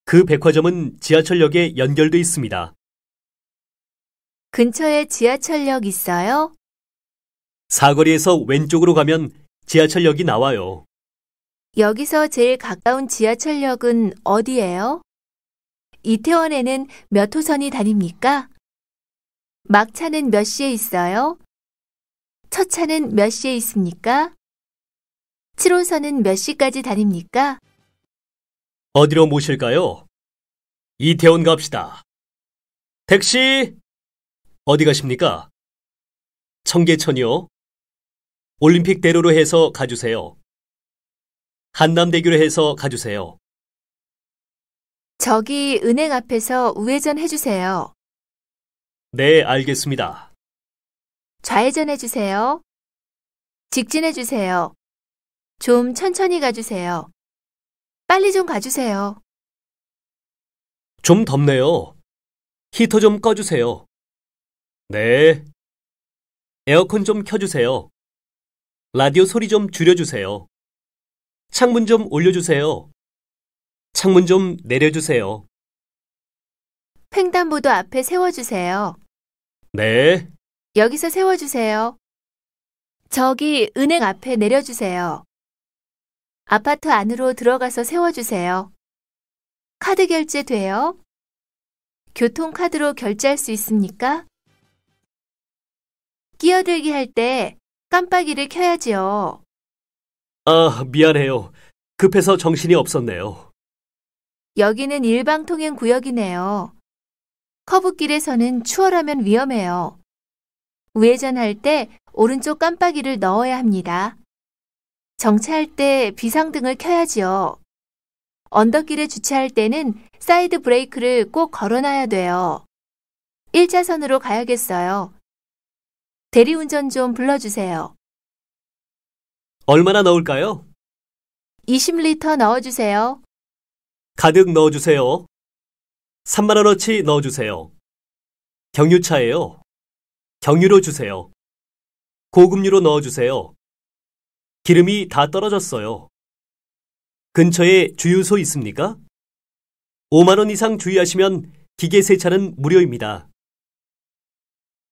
그 백화점은 지하철역에 연결돼 있습니다. 근처에 지하철역 있어요? 사거리에서 왼쪽으로 가면 지하철역이 나와요. 여기서 제일 가까운 지하철역은 어디예요? 이태원에는 몇 호선이 다닙니까? 막차는 몇 시에 있어요? 첫 차는 몇 시에 있습니까? 7호선은 몇 시까지 다닙니까? 어디로 모실까요? 이태원 갑시다. 택시! 어디 가십니까? 청계천이요. 올림픽대로로 해서 가주세요. 한남대교로 해서 가주세요. 저기 은행 앞에서 우회전 해주세요. 네, 알겠습니다. 좌회전 해주세요. 직진해주세요. 좀 천천히 가주세요. 빨리 좀 가주세요. 좀 덥네요. 히터 좀 꺼주세요. 네. 에어컨 좀 켜주세요. 라디오 소리 좀 줄여주세요. 창문 좀 올려주세요. 창문 좀 내려주세요. 횡단보도 앞에 세워주세요. 네. 여기서 세워주세요. 저기 은행 앞에 내려주세요. 아파트 안으로 들어가서 세워주세요. 카드 결제 돼요? 교통카드로 결제할 수 있습니까? 끼어들기 할 때 깜빡이를 켜야지요. 아, 미안해요. 급해서 정신이 없었네요. 여기는 일방통행 구역이네요. 커브길에서는 추월하면 위험해요. 우회전할 때 오른쪽 깜빡이를 넣어야 합니다. 정차할 때 비상등을 켜야지요. 언덕길에 주차할 때는 사이드 브레이크를 꼭 걸어놔야 돼요. 1차선으로 가야겠어요. 대리운전 좀 불러주세요. 얼마나 넣을까요? 20리터 넣어주세요. 가득 넣어주세요. 3만 원어치 넣어주세요. 경유차예요. 경유로 주세요. 고급유로 넣어주세요. 기름이 다 떨어졌어요. 근처에 주유소 있습니까? 5만 원 이상 주유하시면 기계 세차는 무료입니다.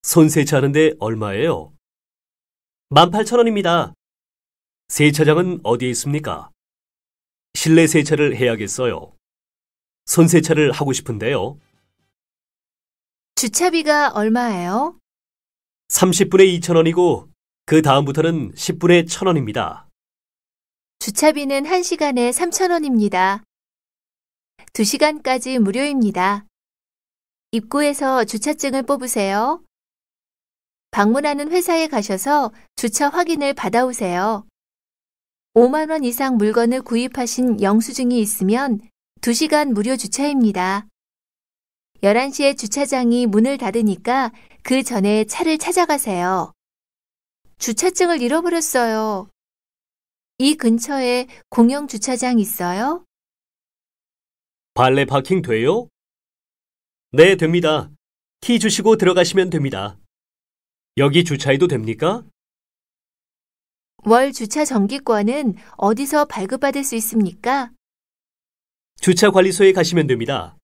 손 세차하는데 얼마예요? 18,000원입니다. 세차장은 어디에 있습니까? 실내 세차를 해야겠어요. 손 세차를 하고 싶은데요. 주차비가 얼마예요? 30분에 2,000원이고 그 다음부터는 10분에 1,000원입니다. 주차비는 1시간에 3,000원입니다. 2시간까지 무료입니다. 입구에서 주차증을 뽑으세요. 방문하는 회사에 가셔서 주차 확인을 받아오세요. 5만 원 이상 물건을 구입하신 영수증이 있으면 2시간 무료 주차입니다. 11시에 주차장이 문을 닫으니까 그 전에 차를 찾아가세요. 주차증을 잃어버렸어요. 이 근처에 공영 주차장 있어요? 발레 파킹 돼요? 네, 됩니다. 키 주시고 들어가시면 됩니다. 여기 주차해도 됩니까? 월 주차 정기권은 어디서 발급받을 수 있습니까? 주차 관리소에 가시면 됩니다.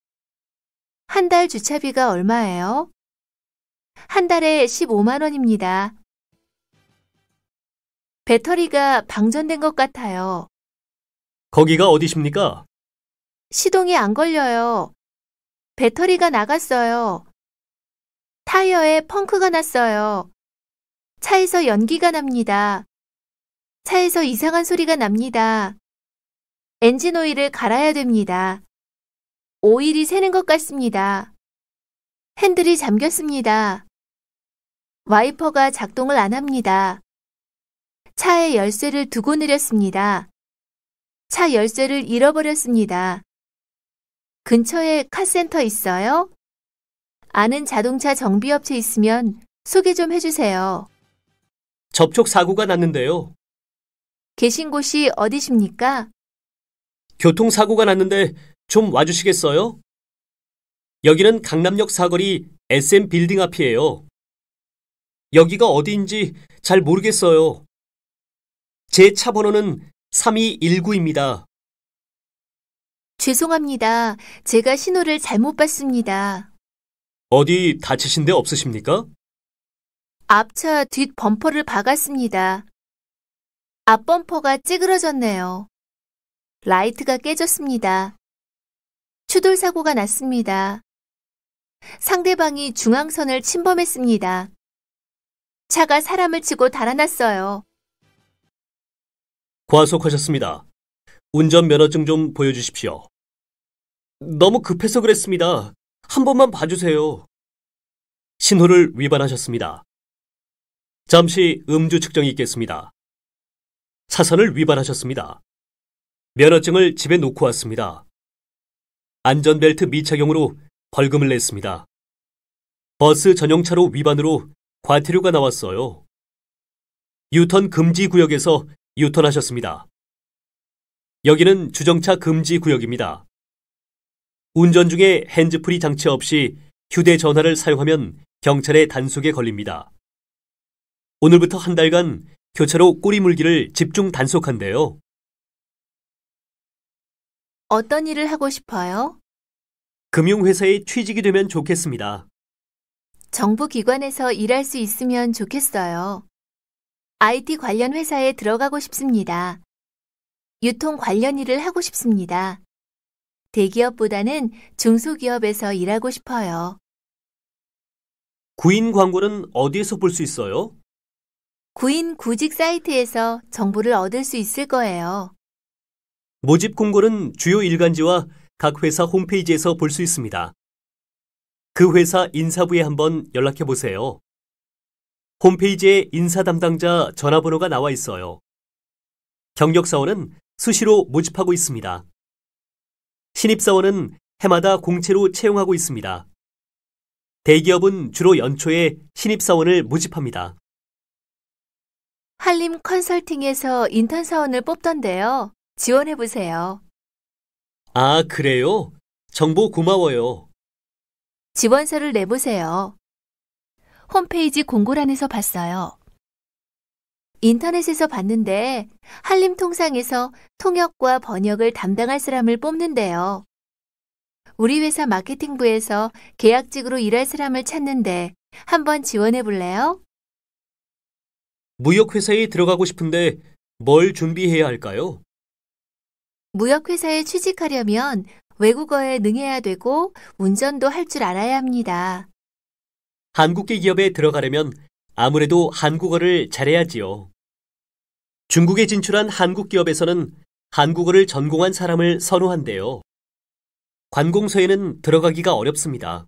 한 달 주차비가 얼마예요? 한 달에 15만 원입니다. 배터리가 방전된 것 같아요. 거기가 어디십니까? 시동이 안 걸려요. 배터리가 나갔어요. 타이어에 펑크가 났어요. 차에서 연기가 납니다. 차에서 이상한 소리가 납니다. 엔진 오일을 갈아야 됩니다. 오일이 새는 것 같습니다. 핸들이 잠겼습니다. 와이퍼가 작동을 안 합니다. 차에 열쇠를 두고 내렸습니다. 차 열쇠를 잃어버렸습니다. 근처에 카센터 있어요? 아는 자동차 정비업체 있으면 소개 좀 해주세요. 접촉 사고가 났는데요. 계신 곳이 어디십니까? 교통사고가 났는데 좀 와주시겠어요? 여기는 강남역 사거리 SM 빌딩 앞이에요. 여기가 어디인지 잘 모르겠어요. 제 차 번호는 3219입니다. 죄송합니다. 제가 신호를 잘못 봤습니다. 어디 다치신 데 없으십니까? 앞차 뒷 범퍼를 박았습니다. 앞 범퍼가 찌그러졌네요. 라이트가 깨졌습니다. 추돌 사고가 났습니다. 상대방이 중앙선을 침범했습니다. 차가 사람을 치고 달아났어요. 과속하셨습니다. 운전면허증 좀 보여주십시오. 너무 급해서 그랬습니다. 한 번만 봐주세요. 신호를 위반하셨습니다. 잠시 음주 측정이 있겠습니다. 차선을 위반하셨습니다. 면허증을 집에 놓고 왔습니다. 안전벨트 미착용으로 벌금을 냈습니다. 버스 전용차로 위반으로 과태료가 나왔어요. 유턴 금지 구역에서 유턴하셨습니다. 여기는 주정차 금지 구역입니다. 운전 중에 핸즈프리 장치 없이 휴대전화를 사용하면 경찰의 단속에 걸립니다. 오늘부터 한 달간 교차로 꼬리 물기를 집중 단속한대요. 어떤 일을 하고 싶어요? 금융회사에 취직이 되면 좋겠습니다. 정부 기관에서 일할 수 있으면 좋겠어요. IT 관련 회사에 들어가고 싶습니다. 유통 관련 일을 하고 싶습니다. 대기업보다는 중소기업에서 일하고 싶어요. 구인 광고는 어디에서 볼 수 있어요? 구인 구직 사이트에서 정보를 얻을 수 있을 거예요. 모집 공고는 주요 일간지와 각 회사 홈페이지에서 볼 수 있습니다. 그 회사 인사부에 한번 연락해 보세요. 홈페이지에 인사 담당자 전화번호가 나와 있어요. 경력사원은 수시로 모집하고 있습니다. 신입사원은 해마다 공채로 채용하고 있습니다. 대기업은 주로 연초에 신입사원을 모집합니다. 한림 컨설팅에서 인턴 사원을 뽑던데요. 지원해보세요. 아, 그래요? 정보 고마워요. 지원서를 내보세요. 홈페이지 공고란에서 봤어요. 인터넷에서 봤는데 한림통상에서 통역과 번역을 담당할 사람을 뽑는데요. 우리 회사 마케팅부에서 계약직으로 일할 사람을 찾는데 한번 지원해 볼래요? 무역회사에 들어가고 싶은데 뭘 준비해야 할까요? 무역회사에 취직하려면 외국어에 능해야 되고 운전도 할 줄 알아야 합니다. 한국계 기업에 들어가려면 아무래도 한국어를 잘해야지요. 중국에 진출한 한국 기업에서는 한국어를 전공한 사람을 선호한대요. 관공서에는 들어가기가 어렵습니다.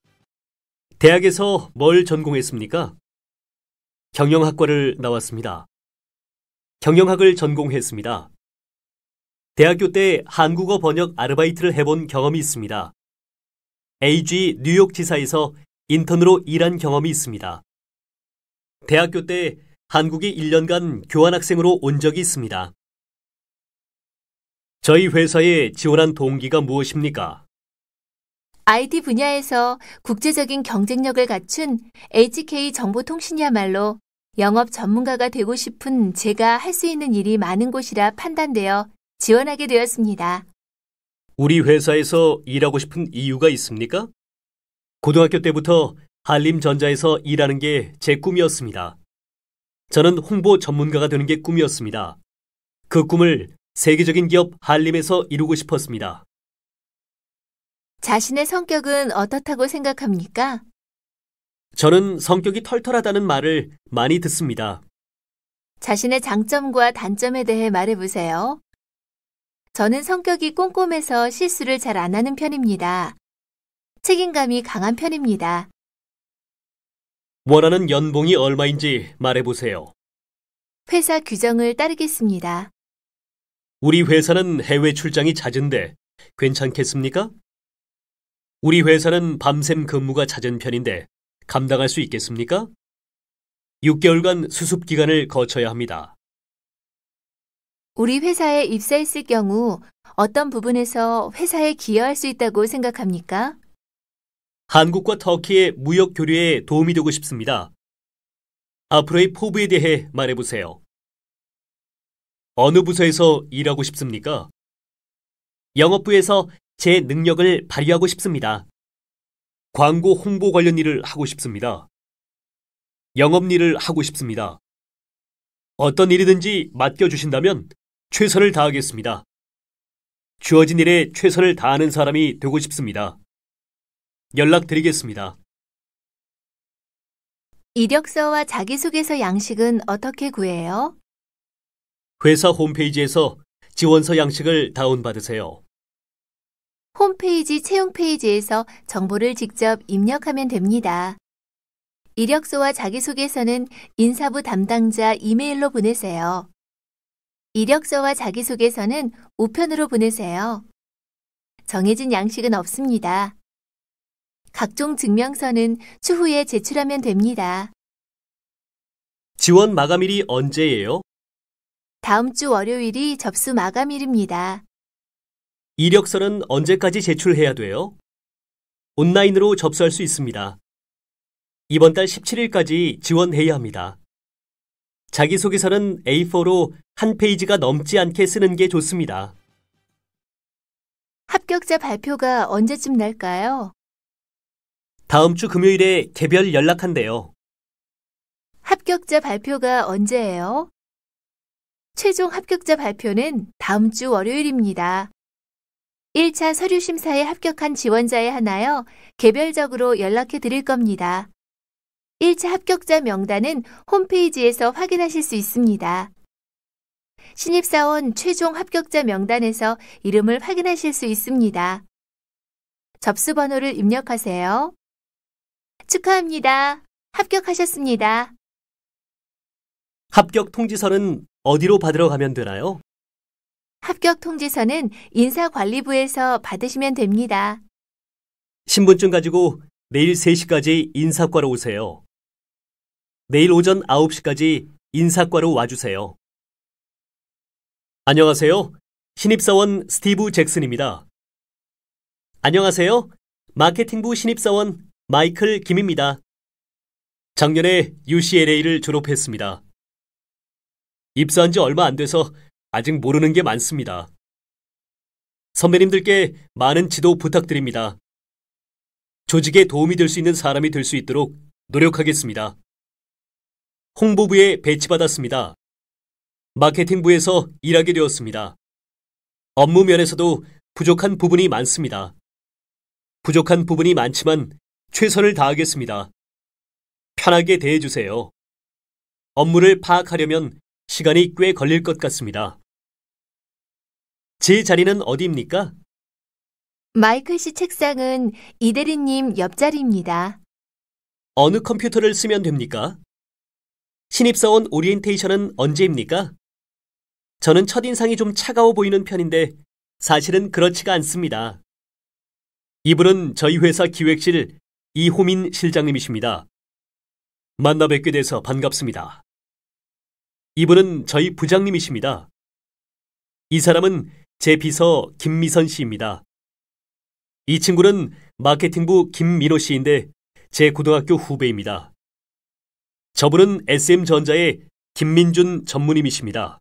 대학에서 뭘 전공했습니까? 경영학과를 나왔습니다. 경영학을 전공했습니다. 대학교 때 한국어 번역 아르바이트를 해본 경험이 있습니다. AG 뉴욕 지사에서 인턴으로 일한 경험이 있습니다. 대학교 때 한국에 1년간 교환학생으로 온 적이 있습니다. 저희 회사에 지원한 동기가 무엇입니까? IT 분야에서 국제적인 경쟁력을 갖춘 HK 정보통신이야말로 영업 전문가가 되고 싶은 제가 할 수 있는 일이 많은 곳이라 판단되어 지원하게 되었습니다. 우리 회사에서 일하고 싶은 이유가 있습니까? 고등학교 때부터 한림전자에서 일하는 게 제 꿈이었습니다. 저는 홍보 전문가가 되는 게 꿈이었습니다. 그 꿈을 세계적인 기업 한림에서 이루고 싶었습니다. 자신의 성격은 어떻다고 생각합니까? 저는 성격이 털털하다는 말을 많이 듣습니다. 자신의 장점과 단점에 대해 말해보세요. 저는 성격이 꼼꼼해서 실수를 잘 안 하는 편입니다. 책임감이 강한 편입니다. 원하는 연봉이 얼마인지 말해보세요. 회사 규정을 따르겠습니다. 우리 회사는 해외 출장이 잦은데 괜찮겠습니까? 우리 회사는 밤샘 근무가 잦은 편인데 감당할 수 있겠습니까? 6개월간 수습 기간을 거쳐야 합니다. 우리 회사에 입사했을 경우 어떤 부분에서 회사에 기여할 수 있다고 생각합니까? 한국과 터키의 무역 교류에 도움이 되고 싶습니다. 앞으로의 포부에 대해 말해보세요. 어느 부서에서 일하고 싶습니까? 영업부에서 제 능력을 발휘하고 싶습니다. 광고 홍보 관련 일을 하고 싶습니다. 영업 일을 하고 싶습니다. 어떤 일이든지 맡겨주신다면 최선을 다하겠습니다. 주어진 일에 최선을 다하는 사람이 되고 싶습니다. 연락드리겠습니다. 이력서와 자기소개서 양식은 어떻게 구해요? 회사 홈페이지에서 지원서 양식을 다운받으세요. 홈페이지 채용 페이지에서 정보를 직접 입력하면 됩니다. 이력서와 자기소개서는 인사부 담당자 이메일로 보내세요. 이력서와 자기소개서는 우편으로 보내세요. 정해진 양식은 없습니다. 각종 증명서는 추후에 제출하면 됩니다. 지원 마감일이 언제예요? 다음 주 월요일이 접수 마감일입니다. 이력서는 언제까지 제출해야 돼요? 온라인으로 접수할 수 있습니다. 이번 달 17일까지 지원해야 합니다. 자기소개서는 A4로 한 페이지가 넘지 않게 쓰는 게 좋습니다. 합격자 발표가 언제쯤 날까요? 다음 주 금요일에 개별 연락한대요. 합격자 발표가 언제예요? 최종 합격자 발표는 다음 주 월요일입니다. 1차 서류 심사에 합격한 지원자에 한하여 개별적으로 연락해 드릴 겁니다. 1차 합격자 명단은 홈페이지에서 확인하실 수 있습니다. 신입사원 최종 합격자 명단에서 이름을 확인하실 수 있습니다. 접수 번호를 입력하세요. 축하합니다. 합격하셨습니다. 합격 통지서는 어디로 받으러 가면 되나요? 합격 통지서는 인사관리부에서 받으시면 됩니다. 신분증 가지고 내일 3시까지 인사과로 오세요. 내일 오전 9시까지 인사과로 와주세요. 안녕하세요. 신입사원 스티브 잭슨입니다. 안녕하세요. 마케팅부 신입사원 마이클 김입니다. 작년에 UCLA를 졸업했습니다. 입사한 지 얼마 안 돼서 아직 모르는 게 많습니다. 선배님들께 많은 지도 부탁드립니다. 조직에 도움이 될 수 있는 사람이 될 수 있도록 노력하겠습니다. 홍보부에 배치받았습니다. 마케팅부에서 일하게 되었습니다. 업무 면에서도 부족한 부분이 많습니다. 부족한 부분이 많지만 최선을 다하겠습니다. 편하게 대해주세요. 업무를 파악하려면 시간이 꽤 걸릴 것 같습니다. 제 자리는 어디입니까? 마이클 씨 책상은 이대리님 옆자리입니다. 어느 컴퓨터를 쓰면 됩니까? 신입사원 오리엔테이션은 언제입니까? 저는 첫인상이 좀 차가워 보이는 편인데 사실은 그렇지가 않습니다. 이분은 저희 회사 기획실 이호민 실장님이십니다. 만나 뵙게 돼서 반갑습니다. 이분은 저희 부장님이십니다. 이 사람은 제 비서 김미선 씨입니다. 이 친구는 마케팅부 김민호 씨인데 제 고등학교 후배입니다. 저분은 SM전자의 김민준 전무님이십니다.